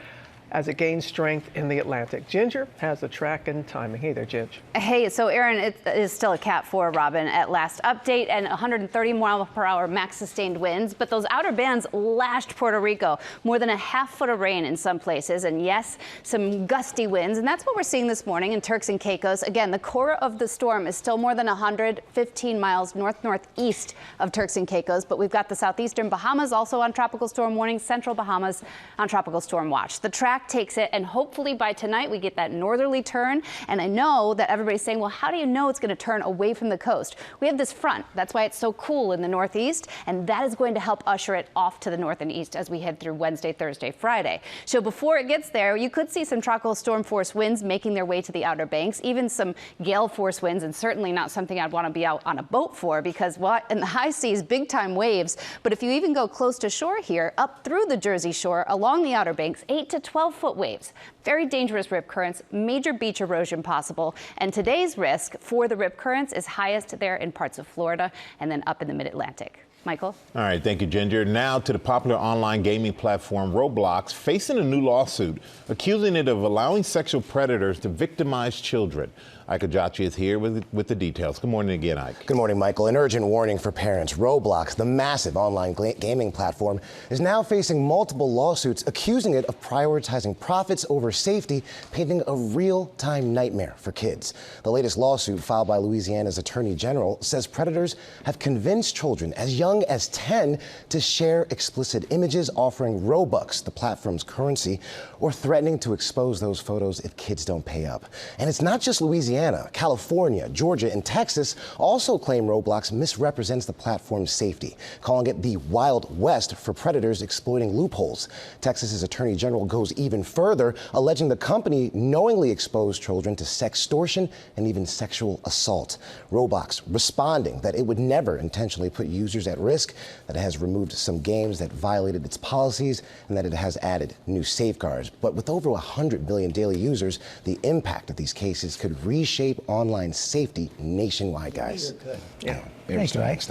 Speaker 3: as it gains strength in the Atlantic. Ginger has the track and timing. Hey there, Ginger.
Speaker 16: Hey, so Aaron, it is still a Cat 4, Robin, at last update, and 130 mile per hour max sustained winds. But those outer bands lashed Puerto Rico. More than a half-foot of rain in some places, and yes, some gusty winds. And that's what we're seeing this morning in Turks and Caicos. Again, the core of the storm is still more than 115 miles north-northeast of Turks and Caicos. But we've got the southeastern Bahamas also on tropical storm warning, central Bahamas on tropical storm watch. The track takes it, and hopefully by tonight we get that northerly turn. And I know that everybody's saying, well, how do you know it's going to turn away from the coast? We have this front. That's why it's so cool in the northeast, and that is going to help usher it off to the north and east as we head through Wednesday, Thursday, Friday. So before it gets there, you could see some tropical storm force winds making their way to the Outer Banks, even some gale force winds, and certainly not something I'd want to be out on a boat for, because in the high seas, big time waves. But if you even go close to shore here, up through the Jersey Shore, along the Outer Banks, 8 to 12-foot waves. Very dangerous rip currents, major beach erosion possible. And today's risk for the rip currents is highest there in parts of Florida and then up in the mid-Atlantic. Michael?
Speaker 2: All right, thank you, Ginger. Now to the popular online gaming platform Roblox, facing a new lawsuit accusing it of allowing sexual predators to victimize children. Ike Ajachi is here with the details. Good morning again, Ike.
Speaker 12: Good morning, Michael. An urgent warning for parents. Roblox, the massive online gaming platform, is now facing multiple lawsuits accusing it of prioritizing profits over safety, painting a real-time nightmare for kids. The latest lawsuit filed by Louisiana's Attorney General says predators have convinced children as young as 10 to share explicit images, offering Robux, the platform's currency, or threatening to expose those photos if kids don't pay up. And it's not just Louisiana. California, Georgia, and Texas also claim Roblox misrepresents the platform's safety, calling it the Wild West for predators exploiting loopholes. Texas's Attorney General goes even further, alleging the company knowingly exposed children to sextortion and even sexual assault. Roblox responding that it would never intentionally put users at risk, that it has removed some games that violated its policies, and that it has added new safeguards. But with over 100 million daily users, the impact of these cases could reshape online safety nationwide, guys.
Speaker 1: Yeah. Thank you, Ike.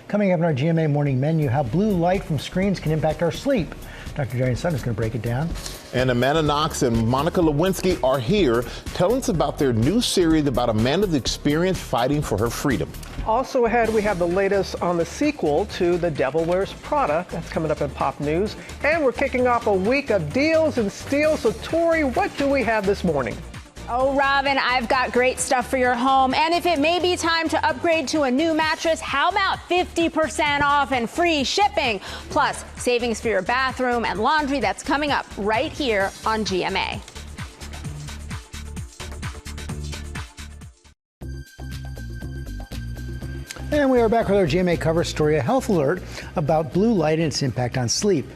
Speaker 1: Coming up in our GMA morning menu, how blue light from screens can impact our sleep. Dr. Darien Sutton is going to break it down.
Speaker 2: And Amanda Knox and Monica Lewinsky are here telling us about their new series about Amanda's experience fighting for her freedom.
Speaker 3: Also ahead, we have the latest on the sequel to The Devil Wears Prada. That's coming up in Pop News. And we're kicking off a week of deals and steals. So, Tori, what do we have this morning?
Speaker 17: Oh, Robin, I've got great stuff for your home. And if it may be time to upgrade to a new mattress, how about 50% off and free shipping? Plus, savings for your bathroom and laundry. That's coming up right here on GMA.
Speaker 1: And we are back with our GMA cover story, a health alert about blue light and its impact on sleep.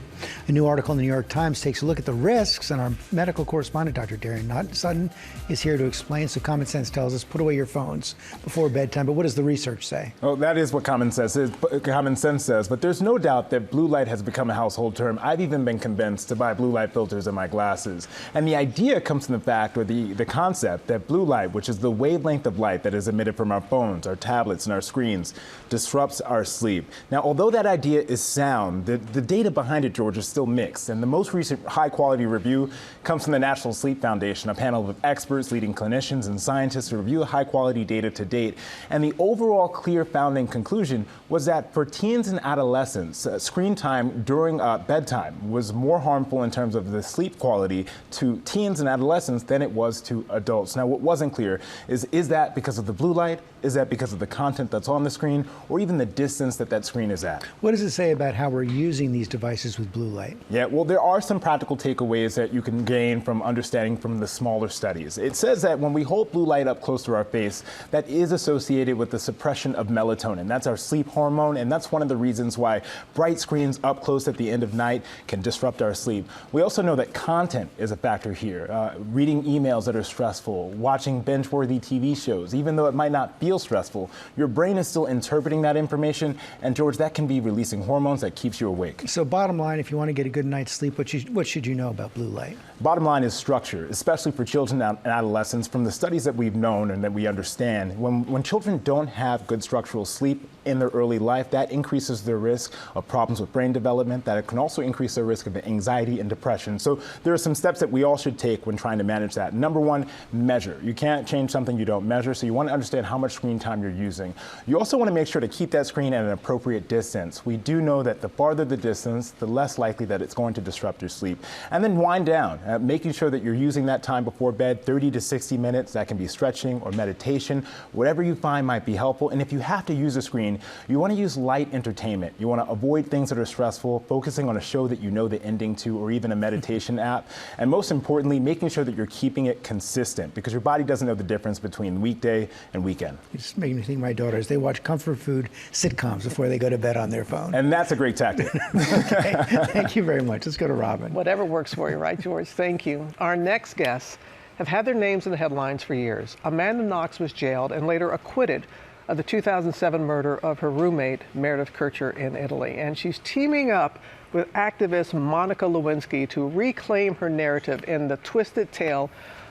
Speaker 1: A new article in the New York Times takes a look at the risks, and our medical correspondent, Dr. Darien Sutton, is here to explain. So common sense tells us put away your phones before bedtime. But what does the research say?
Speaker 18: Well, that is what common sense says. But there's no doubt that blue light has become a household term. I've even been convinced to buy blue light filters in my glasses. And the idea comes from the fact, or the concept, that blue light, which is the wavelength of light that is emitted from our phones, our tablets, and our screens, disrupts our sleep. Now, although that idea is sound, the data behind it, George, is still mixed. And the most recent high-quality review comes from the National Sleep Foundation, a panel of experts, leading clinicians, and scientists to review high-quality data to date. And the overall clear founding conclusion was that for teens and adolescents, screen time during bedtime was more harmful in terms of the sleep quality to teens and adolescents than it was to adults. Now, what wasn't clear is that because of the blue light? Is that because of the content that's on the screen, or even the distance that screen is at?
Speaker 1: What does it say about how we're using these devices with blue light?
Speaker 18: Yeah, well, there are some practical takeaways that you can gain from understanding from the smaller studies. It says that when we hold blue light up close to our face, that is associated with the suppression of melatonin. That's our sleep hormone, and that's one of the reasons why bright screens up close at the end of night can disrupt our sleep. We also know that content is a factor here. Reading emails that are stressful, watching binge-worthy TV shows, even though it might not feel stressful, your brain is still interpreting that information, and George, that can be releasing hormones that keeps you awake.
Speaker 1: So bottom line, if you want to to get a good night's sleep, what should you know about blue light?
Speaker 18: Bottom line is structure, especially for children and adolescents. From the studies that we've known and that we understand, when children don't have good structural sleep in their early life, that increases their risk of problems with brain development, that it can also increase their risk of anxiety and depression. So there are some steps that we all should take when trying to manage that. Number one, measure. You can't change something you don't measure, so you want to understand how much screen time you're using. You also want to make sure to keep that screen at an appropriate distance. We do know that the farther the distance, the less likely that it's going to disrupt your sleep. And then wind down, making sure that you're using that time before bed, 30 to 60 minutes. That can be stretching or meditation, whatever you find might be helpful. And if you have to use a screen, you want to use light entertainment. You want to avoid things that are stressful, focusing on a show that you know the ending to, or even a meditation app. And most importantly, making sure that you're keeping it consistent, because your body doesn't know the difference between weekday and weekend.
Speaker 1: You're just making me think of my daughters. They watch comfort food sitcoms before they go to bed on their phone.
Speaker 18: And that's a great tactic.
Speaker 1: Okay. Thank you very much. Let's go to Robin.
Speaker 3: Whatever works for you, right, George? Thank you. Our next guests have had their names in the headlines for years. Amanda Knox was jailed and later acquitted of the 2007 murder of her roommate, Meredith Kercher, in Italy. And she's teaming up with activist Monica Lewinsky to reclaim her narrative in the twisted tale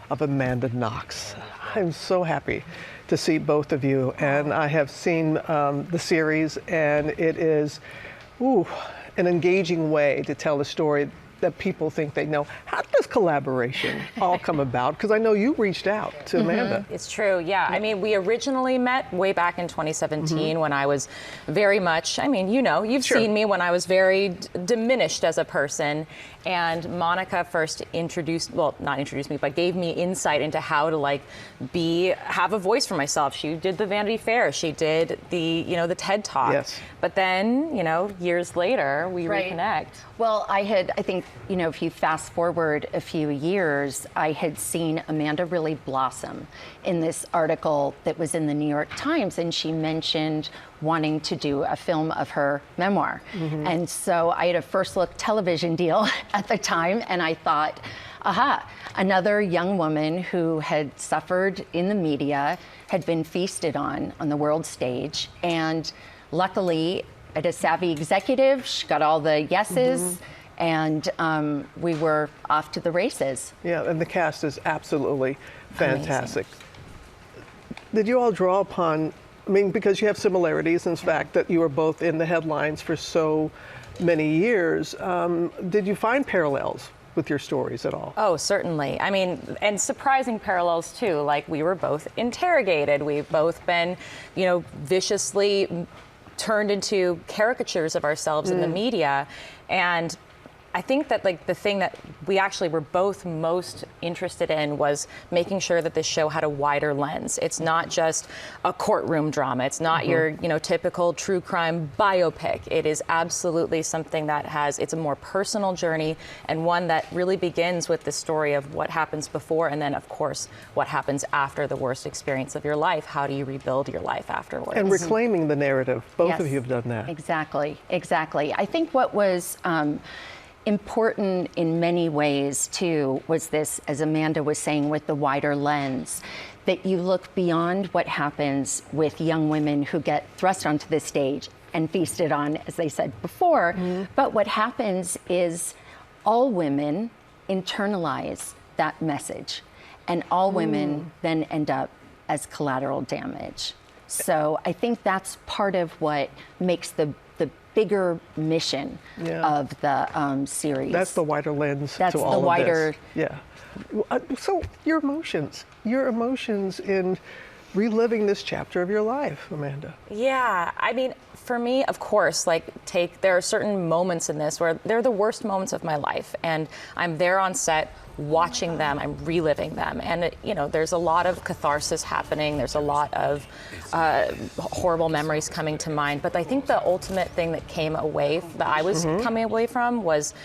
Speaker 3: of Amanda Knox. I'm so happy to see both of you. And I have seen the series, and it is an engaging way to tell a story that people think they know. How did this collaboration all come about? Because I know you reached out to Amanda.
Speaker 11: It's true, yeah. I mean, we originally met way back in 2017 when I was very much, I mean, you know, you've seen me when I was very diminished as a person. And Monica first introduced, well, not introduced me, but gave me insight into how to have a voice for myself. She did the Vanity Fair. She did the TED Talk.
Speaker 3: Yes.
Speaker 11: But then, years later, we reconnect.
Speaker 20: Well, I think, if you fast forward a few years, I had seen Amanda really blossom in this article that was in the New York Times, and she mentioned wanting to do a film of her memoir. And so I had a first look television deal at the time, and I thought, aha, another young woman who had suffered in the media, had been feasted on the world stage, and luckily, I had a savvy executive. She got all the yeses, and we were off to the races.
Speaker 3: Yeah, and the cast is absolutely fantastic. Amazing. Did you all draw upon, because you have similarities in fact that you were both in the headlines for so many years, did you find parallels with your stories at all?
Speaker 11: Oh, certainly. And surprising parallels too. Like, we were both interrogated. We've both been, viciously turned into caricatures of ourselves in the media. And I think that the thing that we actually were both most interested in was making sure that this show had a wider lens. It's not just a courtroom drama. It's not your typical true crime biopic. It is absolutely something that it's a more personal journey, and one that really begins with the story of what happens before, and then of course what happens after the worst experience of your life. How do you rebuild your life afterwards?
Speaker 3: And reclaiming the narrative. Both of you have done that.
Speaker 20: Exactly. I think what was important in many ways too was this, as Amanda was saying, with the wider lens, that you look beyond what happens with young women who get thrust onto the stage and feasted on, as they said before. But what happens is all women internalize that message, and all women then end up as collateral damage. So I think that's part of what makes the bigger mission of the series.
Speaker 3: That's the wider lens
Speaker 20: to all of this.
Speaker 3: Yeah. So your emotions in reliving this chapter of your life, Amanda.
Speaker 11: Yeah, for me, of course, there are certain moments in this where they're the worst moments of my life, and I'm there on set watching them, I'm reliving them, and there's a lot of catharsis happening. There's a lot of horrible memories coming to mind. But I think the ultimate thing that I was coming away from was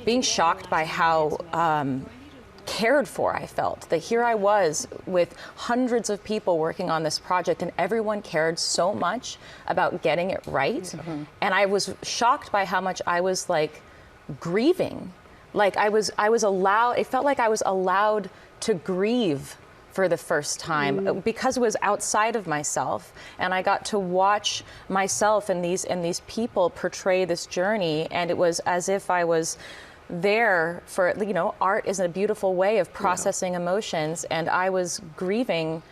Speaker 11: being shocked by how cared for I felt. That here I was with hundreds of people working on this project, and everyone cared so much about getting it right. And I was shocked by how much I was grieving. It felt like I was allowed to grieve for the first time because it was outside of myself, and I got to watch myself and these people portray this journey, and it was as if I was there for, you know, art is a beautiful way of processing emotions, and I was grieving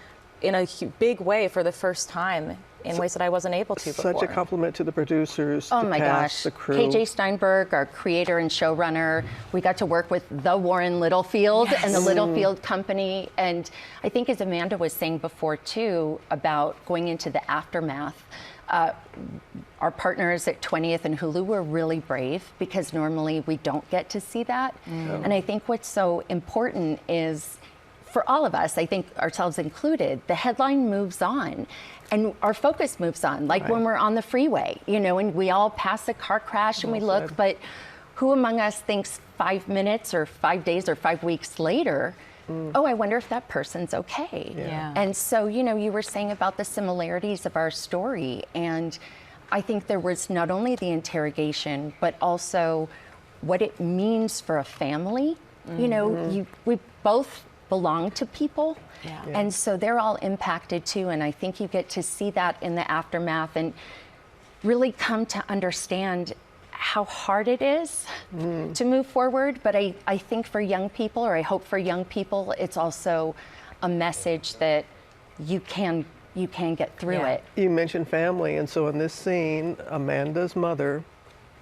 Speaker 11: in a big way for the first time in ways that I wasn't able to before.
Speaker 3: Such a compliment to the producers,
Speaker 20: oh
Speaker 3: the
Speaker 20: my
Speaker 3: cast,
Speaker 20: gosh.
Speaker 3: the crew.
Speaker 20: KJ Steinberg, our creator and showrunner, we got to work with the Warren Littlefield and the Littlefield Company. And I think, as Amanda was saying before too, about going into the aftermath, our partners at 20th and Hulu were really brave, because normally we don't get to see that. And I think what's so important is, for all of us, I think ourselves included, the headline moves on and our focus moves on. Like when we're on the freeway, you know, and we all pass a car crash and we look, but who among us thinks 5 minutes or 5 days or 5 weeks later, oh, I wonder if that person's okay. And so, you know, you were saying about the similarities of our story, and I think there was not only the interrogation, but also what it means for a family. You know, we both belong to people, and so they're all impacted too, and I think you get to see that in the aftermath and really come to understand how hard it is to move forward. But I think for young people, or I hope for young people, it's also a message that you can get through it.
Speaker 3: You mentioned family, and so in this scene, Amanda's mother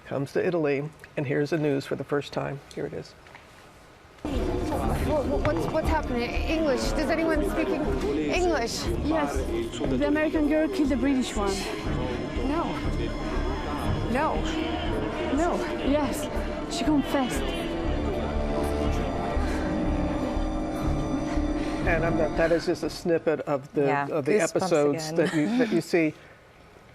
Speaker 3: comes to Italy and hears the news for the first time. Here it is.
Speaker 4: What's happening? English. Does anyone speak English?
Speaker 19: Yes. The American girl killed the British one.
Speaker 4: No. No.
Speaker 19: No. Yes. She confessed.
Speaker 3: And that is just a snippet of the episodes that you see.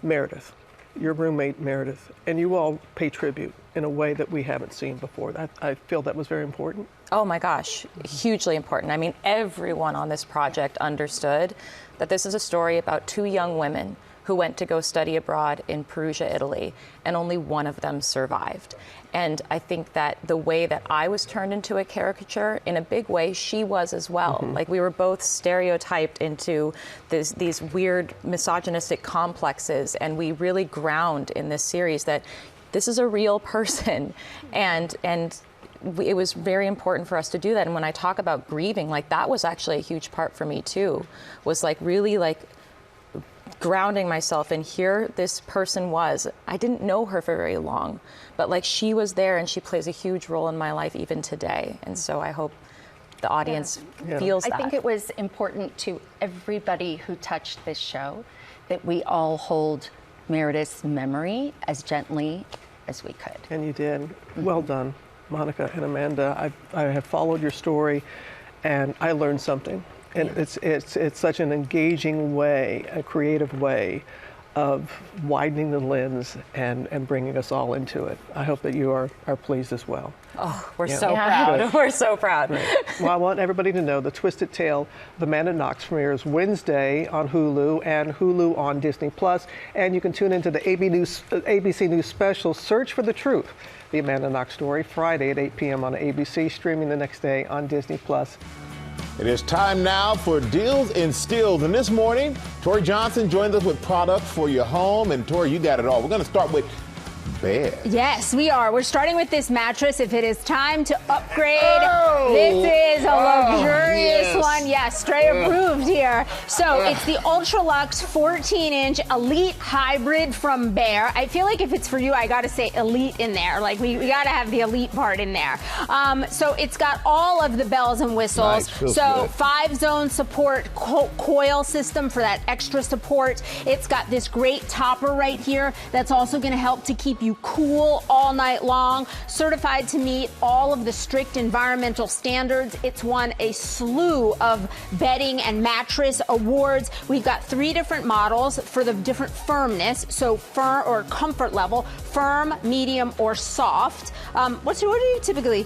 Speaker 3: Meredith, your roommate Meredith, and you all pay tribute in a way that we haven't seen before. I feel that was very important.
Speaker 11: Oh my gosh, hugely important. I mean, everyone on this project understood that this is a story about 2 young women who went to go study abroad in Perugia, Italy, and only one of them survived. And I think that the way that I was turned into a caricature, in a big way, she was as well. Like, we were both stereotyped into these weird misogynistic complexes, and we really ground in this series that this is a real person, and it was very important for us to do that. And when I talk about grieving, like, that was actually a huge part for me too, was like really like grounding myself in here this person was. I didn't know her for very long, but like she was there, and she plays a huge role in my life even today. And so I hope the audience feels that.
Speaker 20: I think it was important to everybody who touched this show that we all hold Meredith's memory as gently as we could.
Speaker 3: And you did. Well done, Monica and Amanda. I have followed your story, and I learned something. And it's such an engaging way, a creative way of widening the lens and bringing us all into it. I hope that you are pleased as well.
Speaker 11: Oh, we're so proud. We're so proud.
Speaker 3: Right. Well, I want everybody to know the Twisted Tale of Amanda Knox premieres Wednesday on Hulu and Hulu on Disney+. And you can tune into the ABC News special, Search for the Truth, the Amanda Knox story, Friday at 8 p.m. on ABC, streaming the next day on Disney+.
Speaker 2: It is time now for Deals in Steals. And this morning, Tori Johnson joins us with product for your home. And Tori, you got it all. We're going to start with bed.
Speaker 17: Yes, we are. We're starting with this mattress. If it is time to upgrade, this is a luxurious one. Yes, Stray approved here. So it's the Ultralux 14-inch Elite Hybrid from Bear. I feel like if it's for you, I got to say Elite in there. Like we got to have the Elite part in there. So it's got all of the bells and whistles.
Speaker 2: Nice.
Speaker 17: So 5-zone support coil system for that extra support. It's got this great topper right here that's also going to help to keep you cool all night long, certified to meet all of the strict environmental standards. It's won a slew of bedding and mattress awards. We've got 3 different models for the different firmness, so firm or comfort level, firm, medium, or soft. What do you typically?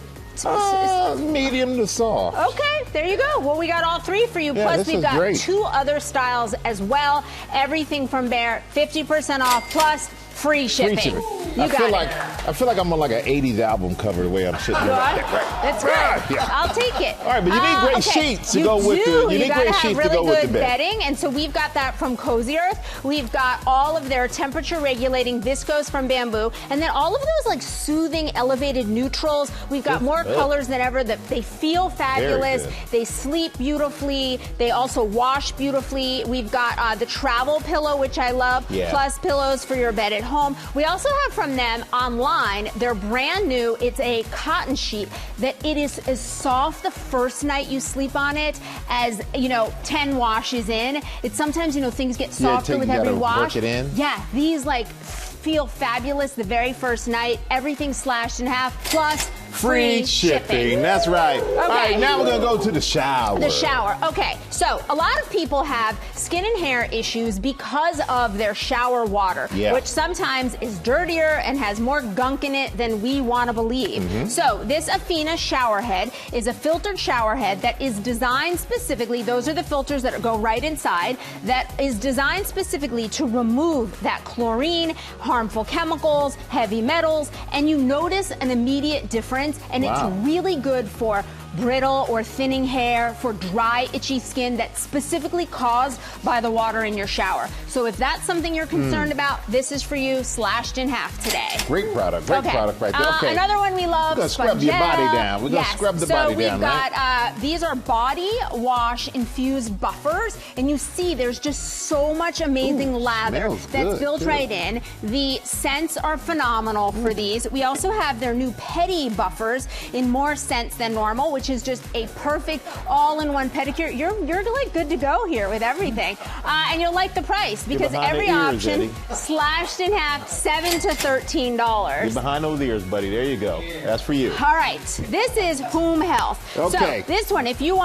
Speaker 2: Medium to soft.
Speaker 17: Okay, there you go. Well, we got all 3 for you.
Speaker 2: Yeah,
Speaker 17: plus, we've got 2 other styles as well. Everything from Bear, 50% off plus free shipping.
Speaker 2: I feel like I'm on like an 80s album cover the way I'm sitting here.
Speaker 17: That's good.
Speaker 2: Yeah.
Speaker 17: I'll take it.
Speaker 2: All right, but you need great sheets to go with the. You need great sheets to go with the bed.
Speaker 17: Bedding, and so we've got that from Cozy Earth. We've got all of their temperature regulating viscose from Bamboo, and then all of those like soothing, elevated neutrals. We've got more colors than ever. That they feel fabulous. They sleep beautifully. They also wash beautifully. We've got the travel pillow, which I love. Plus pillows for your bed at home. We also have from them online. They're brand new. It's a cotton sheet that it is as soft the first night you sleep on it as 10 washes in. It's sometimes things get softer with every wash.
Speaker 2: Work it in.
Speaker 17: Yeah, these like feel fabulous the very first night. Everything slashed in half plus free shipping.
Speaker 2: That's right.
Speaker 17: Okay.
Speaker 2: All right, now we're going to go to the shower.
Speaker 17: The shower. Okay, so a lot of people have skin and hair issues because of their shower water, which sometimes is dirtier and has more gunk in it than we want to believe. So this Athena shower head is a filtered shower head that is designed specifically, those are the filters that go right inside, that is designed specifically to remove that chlorine, harmful chemicals, heavy metals, and you notice an immediate difference. And it's really good for brittle or thinning hair, for dry, itchy skin that's specifically caused by the water in your shower. So if that's something you're concerned about, this is for you, slashed in half today.
Speaker 2: Great product. Great product right there. Okay.
Speaker 17: Another one we love,
Speaker 2: we're going to scrub your body down. We're going to scrub the body down, right?
Speaker 17: So we've got, these are body wash infused buffers, and you see there's just so much amazing lather that's built right in. The scents are phenomenal for these. We also have their new Pedi buffers in more scents than normal, which is just a perfect all-in-one pedicure. You're like good to go here with everything, and you'll like the price because every option slashed in half, $7 to $13.
Speaker 2: You're behind those ears, buddy. There you go. That's for you.
Speaker 17: All right, this is Home Health.
Speaker 2: Okay.
Speaker 17: So this one, if you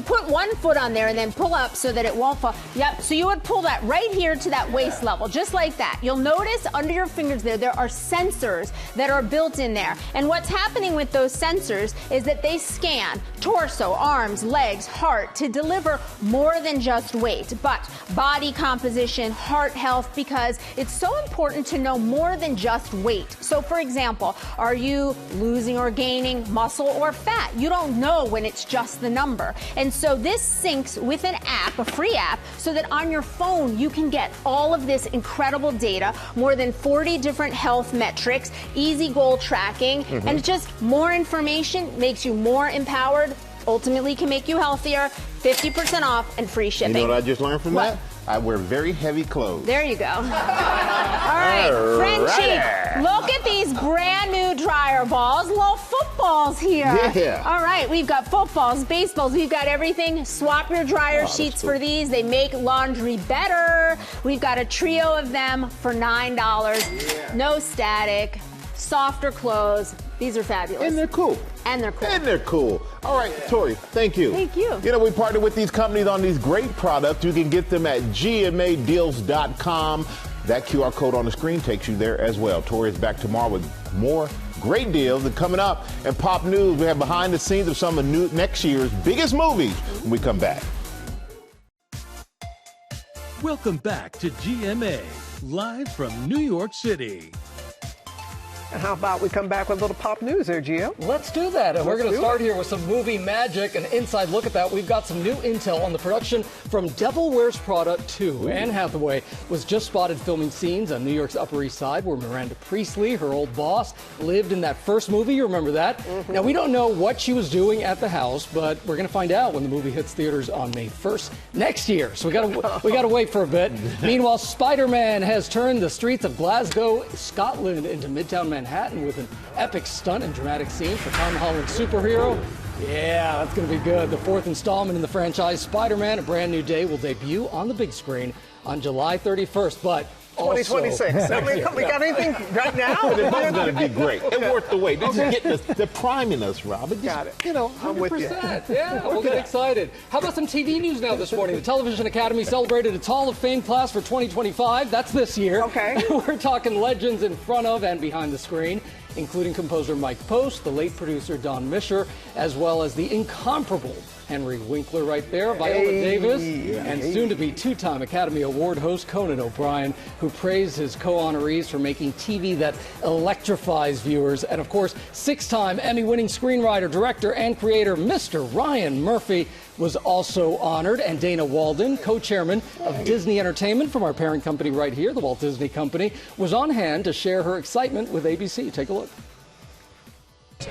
Speaker 17: put one foot on there and then pull up so that it won't fall. Yep. So you would pull that right here to that waist level, just like that. You'll notice under your fingers there are sensors that are built in there, and what's happening with those sensors is that they scan torso, arms, legs, heart to deliver more than just weight, but body composition, heart health, because it's so important to know more than just weight. So for example, are you losing or gaining muscle or fat? You don't know when it's just the number. And so this syncs with an app, a free app, so that on your phone you can get all of this incredible data, more than 40 different health metrics, easy goal tracking, and just more information makes you more empowered, ultimately can make you healthier, 50% off and free shipping.
Speaker 2: You know what I just learned from that? I wear very heavy clothes.
Speaker 17: There you go. All right, Frenchie, look at these brand new dryer balls, little footballs here.
Speaker 2: Yeah.
Speaker 17: All right, we've got footballs, baseballs, we've got everything. Swap your dryer sheets for these. They make laundry better. We've got a trio of them for $9. No static, softer clothes. These are fabulous.
Speaker 2: And they're cool.
Speaker 17: And they're cool.
Speaker 2: And they're cool. All right, Tori, thank you.
Speaker 17: Thank you.
Speaker 2: You know, we partner with these companies on these great products. You can get them at gmadeals.com. That QR code on the screen takes you there as well. Tori is back tomorrow with more great deals. And coming up in Pop News, we have behind the scenes of some of next year's biggest movies when we come back.
Speaker 14: Welcome back to GMA, live from New York City.
Speaker 3: And how about we come back with a little pop news there, Gio?
Speaker 6: Let's do that. And we're going to start here with some movie magic. An inside look at that. We've got some new intel on the production from Devil Wears Prada 2. Anne Hathaway was just spotted filming scenes on New York's Upper East Side where Miranda Priestley, her old boss, lived in that first movie. You remember that? Now, we don't know what she was doing at the house, but we're going to find out when the movie hits theaters on May 1st next year. So we got to wait for a bit. Meanwhile, Spider-Man has turned the streets of Glasgow, Scotland into Midtown Manhattan with an epic stunt and dramatic scene for Tom Holland's superhero. Yeah, that's going to be good. The fourth installment in the franchise, Spider-Man, A Brand New Day, will debut on the big screen on July 31st, but
Speaker 3: 2026. We got anything right now?
Speaker 2: It's going to be great. It's worth the wait. They're priming us, Rob.
Speaker 3: Got it.
Speaker 6: You know, 100%. I'm with you. Yeah, we'll get excited. How about some TV news now this morning? The Television Academy celebrated its Hall of Fame class for 2025. That's this year.
Speaker 3: Okay.
Speaker 6: We're talking legends in front of and behind the screen, including composer Mike Post, the late producer Don Mischer, as well as the incomparable Henry Winkler right there, Viola Davis, and soon-to-be two-time Academy Award host Conan O'Brien, who praised his co-honorees for making TV that electrifies viewers. And, of course, 6-time Emmy-winning screenwriter, director, and creator Mr. Ryan Murphy was also honored. And Dana Walden, co-chairman of Disney Entertainment from our parent company right here, the Walt Disney Company, was on hand to share her excitement with ABC. Take a look.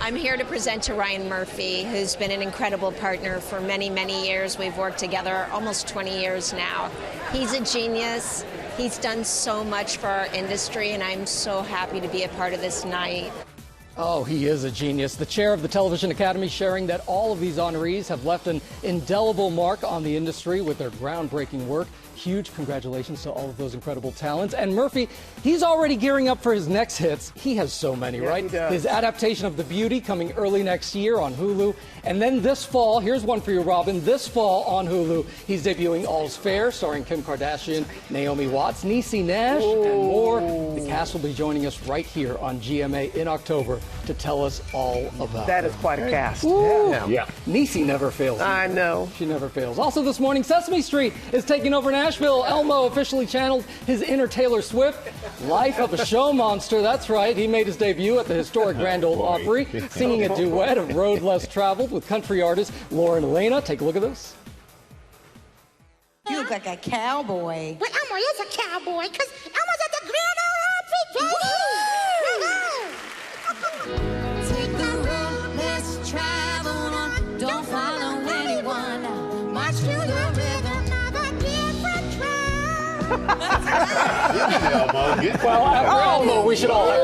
Speaker 8: I'm here to present to Ryan Murphy, who's been an incredible partner for many, many years. We've worked together almost 20 years now. He's a genius. He's done so much for our industry, and I'm so happy to be a part of this night.
Speaker 6: Oh, he is a genius. The chair of the Television Academy sharing that all of these honorees have left an indelible mark on the industry with their groundbreaking work. Huge congratulations to all of those incredible talents. And Murphy, he's already gearing up for his next hits. He has so many, right?
Speaker 3: He does.
Speaker 6: His adaptation of The Beauty coming early next year on Hulu. And then this fall, here's one for you, Robin. This fall on Hulu, he's debuting All's Fair, starring Kim Kardashian, Naomi Watts, Niecy Nash, and more. The cast will be joining us right here on GMA in October to tell us all about
Speaker 3: That
Speaker 6: it.
Speaker 3: is quite a cast.
Speaker 6: Yeah. Niecy never fails.
Speaker 3: I know.
Speaker 6: She never fails. Also this morning, Sesame Street is taking over Nashville. Elmo officially channeled his inner Taylor Swift. Life of a show monster. That's right. He made his debut at the historic Grand Ole Opry, singing a duet of Road Less Traveled with country artist Lauren Elena. Take a look at this.
Speaker 10: You look like a cowboy.
Speaker 22: Well, Elmo is a cowboy because Elmo's at the Grand Ole Opry. Take the road less traveled on. Don't follow anyone. March to the rhythm of a different trail.
Speaker 6: Well, after Elmo, we should all have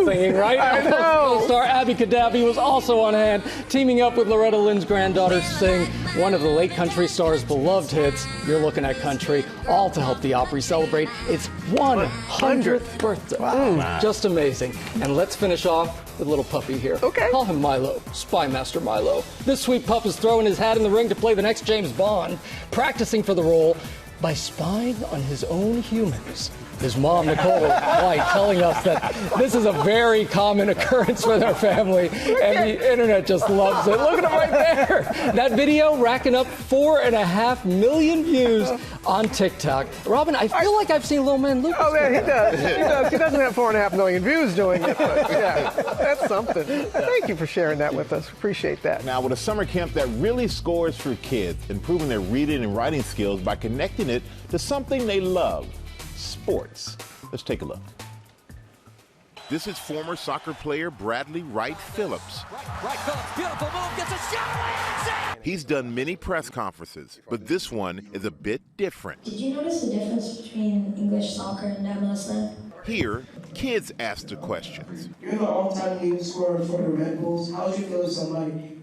Speaker 6: singing, right?
Speaker 3: I know.
Speaker 6: Star Abby Kadabi was also on hand, teaming up with Loretta Lynn's granddaughter to sing one of the late country star's beloved hits, You're Looking at Country, all to help the Opry celebrate its 100th birthday.
Speaker 3: Wow.
Speaker 6: Just amazing. And let's finish off with little puppy here.
Speaker 3: Okay.
Speaker 6: Call him Milo, Spy Master Milo. This sweet pup is throwing his hat in the ring to play the next James Bond, practicing for the role by spying on his own humans. His mom, Nicole White, telling us that this is a very common occurrence for their family, and the internet just loves it. Look at him right there. That video racking up 4.5 million views on TikTok. Robin, I feel like I've seen Little Man Lucas.
Speaker 3: Oh, yeah, he does. He does. He doesn't have 4.5 million views doing it, but yeah, that's something. Thank you for sharing that with us. Appreciate that.
Speaker 2: Now, with a summer camp that really scores for kids, improving their reading and writing skills by connecting it to something they love. Sports. Let's take a look. This is former soccer player Bradley Wright Phillips.
Speaker 23: Wright Phillips, beautiful move, gets a shot.
Speaker 2: He's done many press conferences, but this one is a bit different.
Speaker 24: Did you notice the difference between English soccer and MLS then?
Speaker 2: Here, kids ask the questions.
Speaker 25: You're the all-time leading scorer for the Red Bulls. How would you feel if somebody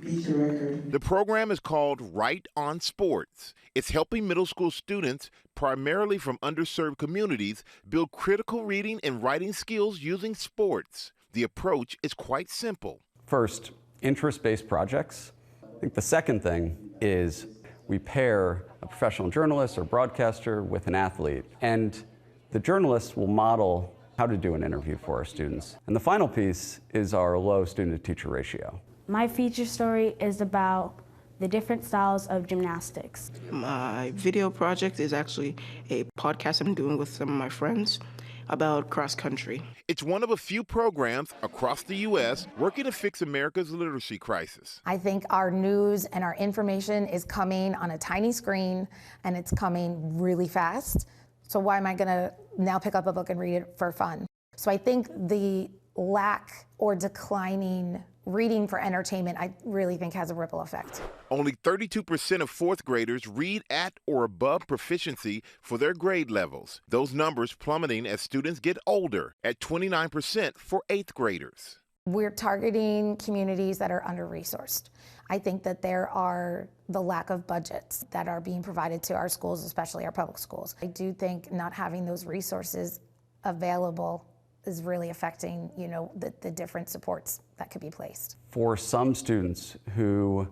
Speaker 25: beat your record?
Speaker 2: The program is called Right on Sports. It's helping middle school students, primarily from underserved communities, build critical reading and writing skills using sports. The approach is quite simple.
Speaker 26: First, interest-based projects. I think the second thing is we pair a professional journalist or broadcaster with an athlete, and the journalist will model how to do an interview for our students. And the final piece is our low student-to-teacher ratio.
Speaker 19: My feature story is about the different styles of gymnastics.
Speaker 25: My video project is actually a podcast I'm doing with some of my friends about cross country.
Speaker 2: It's one of a few programs across the U.S. working to fix America's literacy crisis.
Speaker 28: I think our news and our information is coming on a tiny screen, and it's coming really fast. So why am I gonna now pick up a book and read it for fun? So I think the lack or declining reading for entertainment, I really think has a ripple effect.
Speaker 2: Only 32% of fourth graders read at or above proficiency for their grade levels. Those numbers plummeting as students get older, at 29% for eighth graders.
Speaker 28: We're targeting communities that are under-resourced. I think that there are the lack of budgets that are being provided to our schools, especially our public schools. I do think not having those resources available is really affecting, the different supports that could be placed.
Speaker 26: For some students who,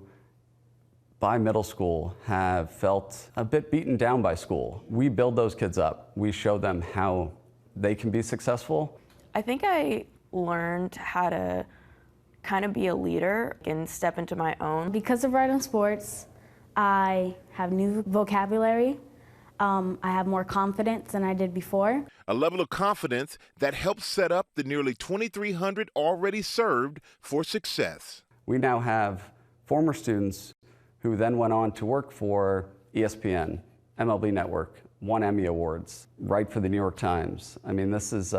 Speaker 26: by middle school, have felt a bit beaten down by school, we build those kids up. We show them how they can be successful.
Speaker 29: I think I learned how to
Speaker 5: kind of be a leader and step into my own.
Speaker 19: Because of Right on Sports, I have new vocabulary. I have more confidence than I did before.
Speaker 2: A level of confidence that helps set up the nearly 2,300 already served for success.
Speaker 26: We now have former students who then went on to work for ESPN, MLB Network, won Emmy Awards, write for the New York Times. I mean, this is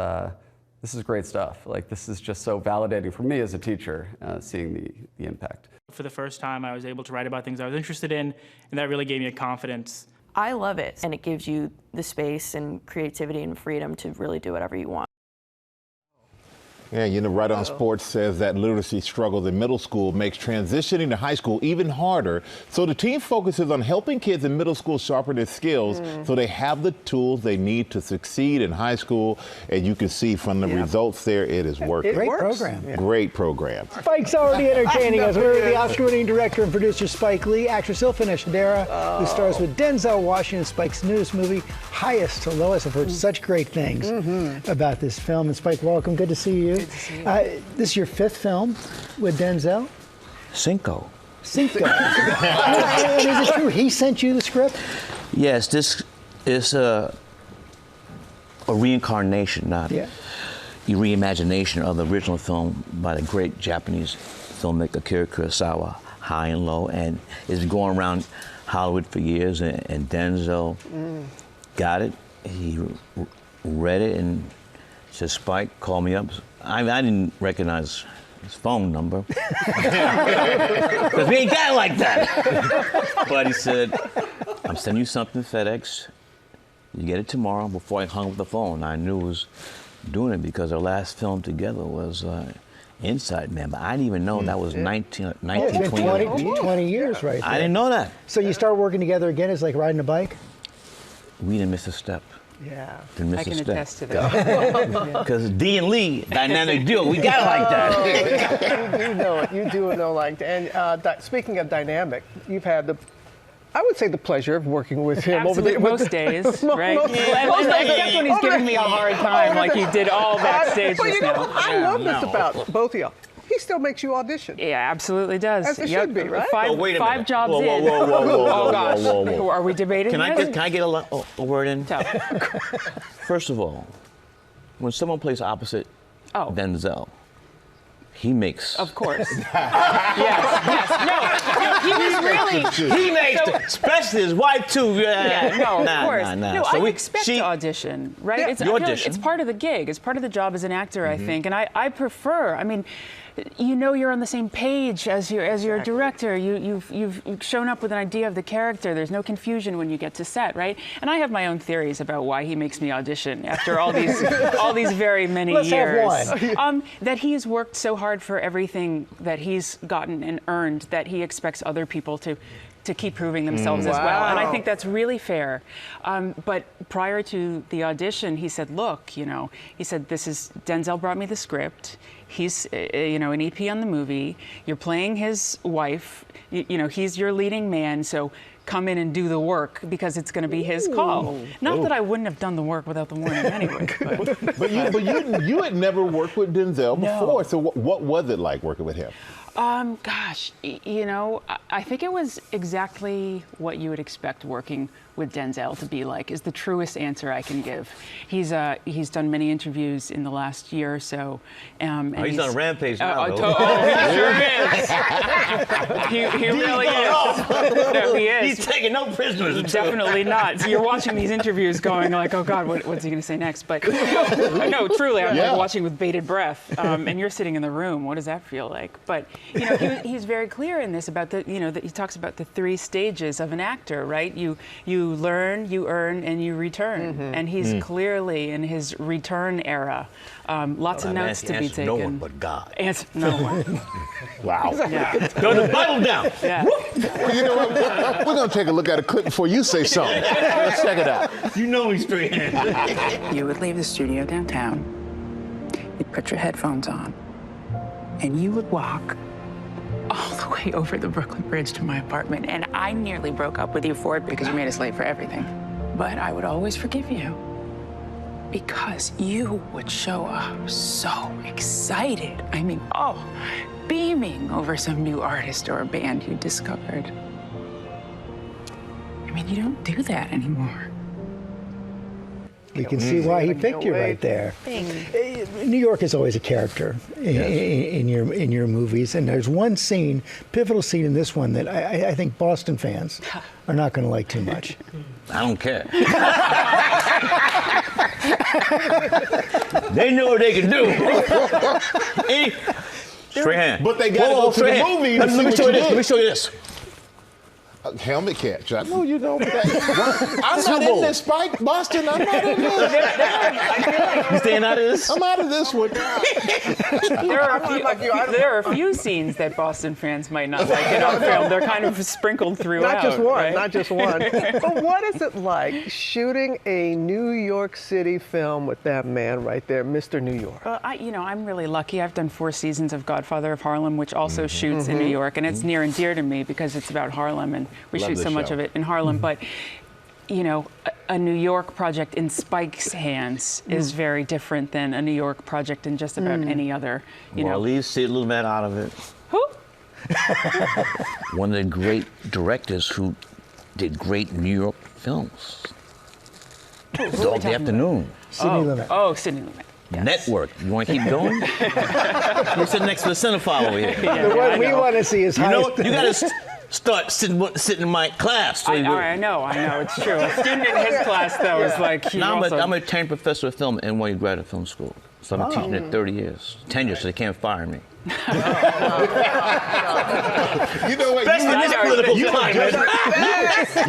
Speaker 26: great stuff. Like, this is just so validating for me as a teacher, seeing the impact.
Speaker 7: For the first time, I was able to write about things I was interested in, and that really gave me a confidence.
Speaker 5: I love it, and it gives you the space and creativity and freedom to really do whatever you want.
Speaker 2: Yeah, you know, Right on Sports says that literacy struggles in middle school makes transitioning to high school even harder. So the team focuses on helping kids in middle school sharpen their skills so they have the tools they need to succeed in high school. And you can see from the results there, it is working.
Speaker 1: Great program. Yeah.
Speaker 2: Great program.
Speaker 1: Spike's already entertaining us. We're with the Oscar-winning director and producer Spike Lee, actress Ilfin Eshadera, who stars with Denzel Washington, Spike's newest movie, Highest to Lowest. I've heard such great things about this film. And Spike, welcome. Good to see you. This is your fifth film with Denzel?
Speaker 9: Cinco.
Speaker 1: And is it true he sent you the script?
Speaker 9: Yes, this is a reincarnation, not a reimagination of the original film by the great Japanese filmmaker Akira Kurosawa, High and Low, and it's been going around Hollywood for years, and Denzel got it. He read it and said, Spike, call me up. I didn't recognize his phone number because we ain't got it like that. But he said, I'm sending you something, FedEx. You get it tomorrow. Before I hung up the phone, I knew he was doing it because our last film together was Inside Man, but I didn't even know that was
Speaker 1: 20 years right there.
Speaker 9: I didn't know that.
Speaker 1: So you start working together again, it's like riding a bike?
Speaker 9: We didn't miss a step.
Speaker 1: Yeah.
Speaker 9: I
Speaker 10: can attest to that.
Speaker 9: Because D and Lee, dynamic duo, we got it like that.
Speaker 3: You know it. You do know like that. And speaking of dynamic, you've had I would say the pleasure of working with him
Speaker 10: most days, right? Except when he's giving me a hard time, like he did all backstage just now.
Speaker 3: I love this about both of y'all. He still makes you audition.
Speaker 10: Yeah, absolutely does.
Speaker 3: As it should be, right?
Speaker 10: Five jobs in.
Speaker 9: Whoa,
Speaker 10: oh gosh, are we debating?
Speaker 9: Can I get a word in? First of all, when someone plays opposite Denzel, he makes.
Speaker 10: Of course. yes. No, he was really.
Speaker 9: He makes, especially his wife too.
Speaker 10: Of course. No,
Speaker 9: So
Speaker 10: I expect to audition, right?
Speaker 9: Yeah,
Speaker 10: It's,
Speaker 9: you audition.
Speaker 10: It's part of the gig. It's part of the job as an actor, I think. And I prefer. I mean, you know, you're on the same page as your director. You've shown up with an idea of the character. There's no confusion when you get to set, right? And I have my own theories about why he makes me audition after all these very many years.
Speaker 1: Have one.
Speaker 10: That he's worked so hard for everything that he's gotten and earned that he expects other people to keep proving themselves as well. And I think that's really fair. But prior to the audition, he said, look, he said, Denzel brought me the script. He's, an EP on the movie. You're playing his wife. He's your leading man. So come in and do the work because it's going to be his call. Not that I wouldn't have done the work without the warning anyway.
Speaker 2: But you had never worked with Denzel before. So what was it like working with him?
Speaker 10: Gosh, I think it was exactly what you would expect working with Denzel to be like, is the truest answer I can give. He's done many interviews in the last year or so. And
Speaker 9: he's on a rampage now.
Speaker 10: He sure is. he really is. No, he is.
Speaker 9: He's taking no prisoners.
Speaker 10: Definitely not. So you're watching these interviews going like, oh God, what's he going to say next? But no, truly, I'm like watching with bated breath. And you're sitting in the room. What does that feel like? But he's very clear in this about that he talks about the 3 stages of an actor, right? You learn, you earn, and you return. And he's clearly in his return era. Lots of notes to be taken.
Speaker 9: No one but God.
Speaker 10: No one.
Speaker 2: Wow.
Speaker 10: Yeah.
Speaker 9: Throw the Bible down.
Speaker 10: Yeah.
Speaker 2: Well, you know what? We're going to take a look at a clip before you say something. Let's check it out.
Speaker 9: You know he's straight-handed.
Speaker 13: You would leave the studio downtown. You'd put your headphones on. And you would walk all the way over the Brooklyn Bridge to my apartment. And I nearly broke up with you for it because you made us late for everything. But I would always forgive you. because you would show up so excited. I mean, oh, beaming over some new artist or a band you discovered. I mean, you don't do that anymore.
Speaker 1: You can see why he picked you right there. New York is always a character in your movies, and there's one scene, pivotal scene in this one that I think Boston fans are not going to like too much.
Speaker 9: I don't care. They know what they can do. Straight hand.
Speaker 2: But they got to go to the movie.
Speaker 9: Let me show you this. Let me show you this.
Speaker 2: Helmet catch. I know you know that. I'm not in this, Spike. Boston, I'm not in this.
Speaker 9: You staying out of this?
Speaker 2: I'm out of this one.
Speaker 10: There are a few scenes that Boston fans might not like in our film. They're kind of sprinkled throughout.
Speaker 3: Not just one,
Speaker 10: right?
Speaker 3: not just one. But what is it like shooting a New York City film with that man right there, Mr. New York?
Speaker 10: Well, I'm really lucky. I've done 4 seasons of Godfather of Harlem, which also shoots in New York, and it's near and dear to me because it's about Harlem, and we shoot so much of it in Harlem. But, you know, a New York project in Spike's hands is very different than a New York project in just about any other, you know.
Speaker 9: Well, at least see a little bit out of it.
Speaker 10: Who?
Speaker 9: One of the great directors who did great New York films. Dog the Afternoon.
Speaker 1: Sidney Lumet.
Speaker 10: Oh, Sidney Lumet. Yes.
Speaker 9: Network. You want to keep going? We're sitting next to the cinephile over here.
Speaker 1: The one we want to see is
Speaker 9: you got to start sitting in my class. So
Speaker 10: I know, it's true. A student in his class, though, is like...
Speaker 9: I'm a tenured professor of film at NYU Graduate Film School. So I've been teaching it 30 years. Tenure, so they can't fire me.
Speaker 2: You know what?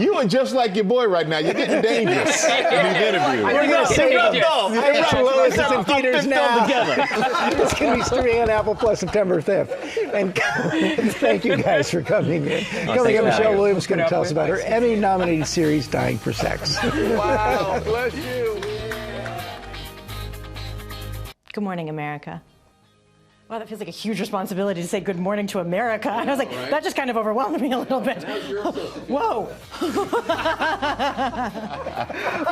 Speaker 2: You are just like your boy right now. You're getting dangerous in these interviews.
Speaker 1: We're going to save them. Lois is in theaters now. It's going to be streaming on Apple Plus September 5th. And thank you guys for coming in. Coming up, Michelle Williams is going to tell us about her Emmy-nominated series, Dying for Sex.
Speaker 3: Wow, bless you.
Speaker 5: Good morning, America. Wow, that feels like a huge responsibility to say good morning to America. I was like, that just kind of overwhelmed me a little bit. Whoa.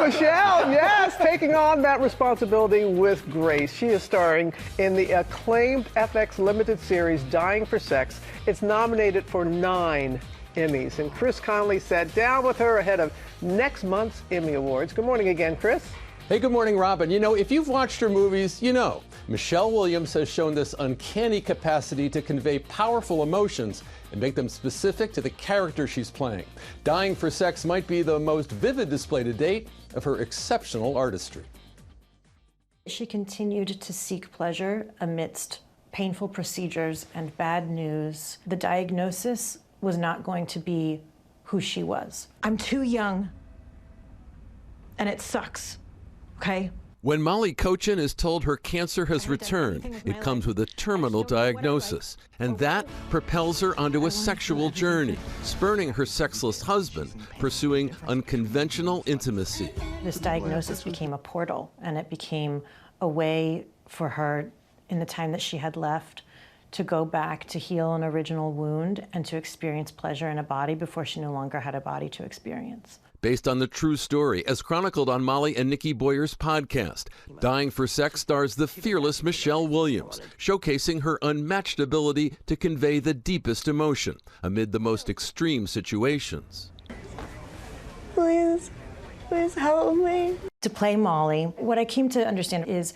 Speaker 3: Michelle, yes, taking on that responsibility with grace. She is starring in the acclaimed FX limited series Dying for Sex. It's nominated for 9 Emmys. And Chris Conley sat down with her ahead of next month's Emmy Awards. Good morning again, Chris.
Speaker 4: Hey, good morning, Robin. You know, if you've watched her movies, you know, Michelle Williams has shown this uncanny capacity to convey powerful emotions and make them specific to the character she's playing. Dying for Sex might be the most vivid display to date of her exceptional artistry.
Speaker 5: She continued to seek pleasure amidst painful procedures and bad news. The diagnosis was not going to be who she was. I'm too young, and it sucks. Okay.
Speaker 14: When Molly Cochin is told her cancer has returned, it comes with a terminal diagnosis, and that propels her onto a sexual journey, spurning her sexless husband, pursuing unconventional intimacy.
Speaker 5: This diagnosis became a portal, and it became a way for her, in the time that she had left, to go back to heal an original wound and to experience pleasure in a body before she no longer had a body to experience.
Speaker 14: Based on the true story, as chronicled on Molly and Nikki Boyer's podcast, Dying for Sex stars the fearless Michelle Williams, showcasing her unmatched ability to convey the deepest emotion amid the most extreme situations.
Speaker 5: Please help me. To play Molly, what I came to understand is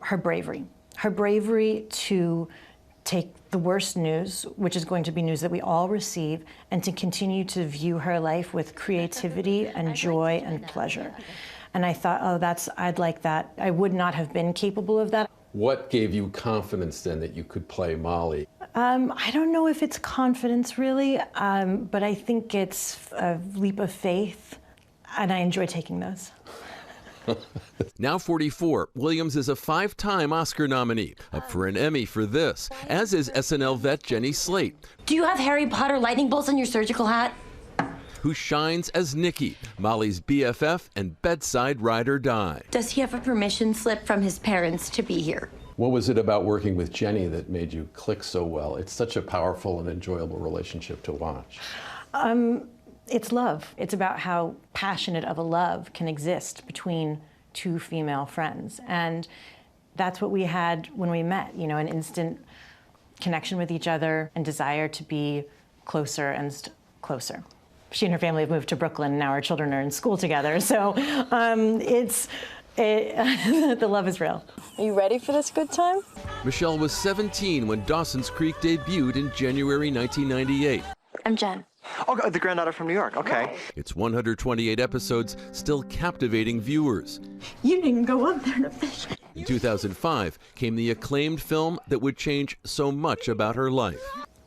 Speaker 5: her bravery to take the worst news, which is going to be news that we all receive, and to continue to view her life with creativity and joy and pleasure. And I thought, I'd like that. I would not have been capable of that.
Speaker 4: What gave you confidence then that you could play Molly?
Speaker 5: I don't know if it's confidence really, but I think it's a leap of faith, and I enjoy taking those.
Speaker 14: Now 44, Williams is a 5-time Oscar nominee, up for an Emmy for this, as is SNL vet Jenny Slate.
Speaker 12: Do you have Harry Potter lightning bolts on your surgical hat?
Speaker 14: Who shines as Nikki, Molly's BFF and bedside ride or die.
Speaker 12: Does he have a permission slip from his parents to be here?
Speaker 4: What was it about working with Jenny that made you click so well? It's such a powerful and enjoyable relationship to watch.
Speaker 5: It's love. It's about how passionate of a love can exist between two female friends. And that's what we had when we met, you know, an instant connection with each other and desire to be closer and closer. She and her family have moved to Brooklyn, and now our children are in school together. So the love is real.
Speaker 11: Are you ready for this good time?
Speaker 14: Michelle was 17 when Dawson's Creek debuted in January 1998.
Speaker 11: I'm Jen.
Speaker 15: Oh, the granddaughter from New York, okay.
Speaker 14: Its 128 episodes still captivating viewers.
Speaker 11: You didn't go up there to fish.
Speaker 14: In 2005 came the acclaimed film that would change so much about her life.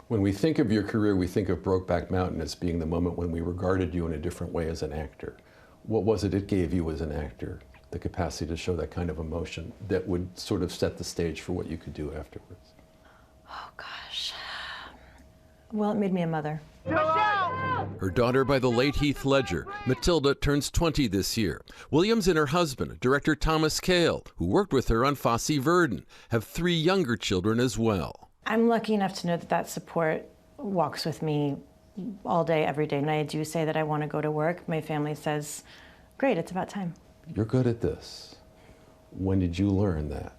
Speaker 4: When we think of your career, we think of Brokeback Mountain as being the moment when we regarded you in a different way as an actor. What was it gave you as an actor? The capacity to show that kind of emotion that would sort of set the stage for what you could do afterwards.
Speaker 5: Oh, gosh. Well, it made me a mother.
Speaker 14: Her daughter by the late Heath Ledger, Matilda, turns 20 this year. Williams and her husband, director Thomas Kail, who worked with her on Fosse Verdon, have 3 younger children as well.
Speaker 5: I'm lucky enough to know that that support walks with me all day, every day. And I do say that I want to go to work. My family says, great, it's about time.
Speaker 4: You're good at this. When did you learn that?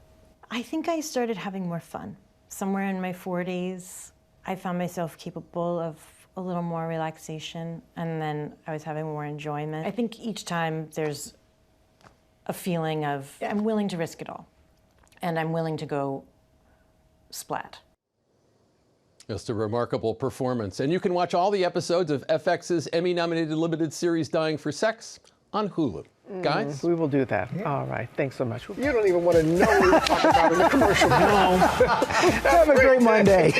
Speaker 5: I think I started having more fun. Somewhere in my 40s, I found myself capable of a little more relaxation, and then I was having more enjoyment. I think each time there's a feeling of, I'm willing to risk it all, and I'm willing to go splat.
Speaker 4: Just a remarkable performance. And you can watch all the episodes of FX's Emmy-nominated limited series Dying for Sex on Hulu. Guys?
Speaker 3: We will do that. Yeah. All right. Thanks so much. You don't even want to know what we're talking about in the commercial. No. Have a great Monday.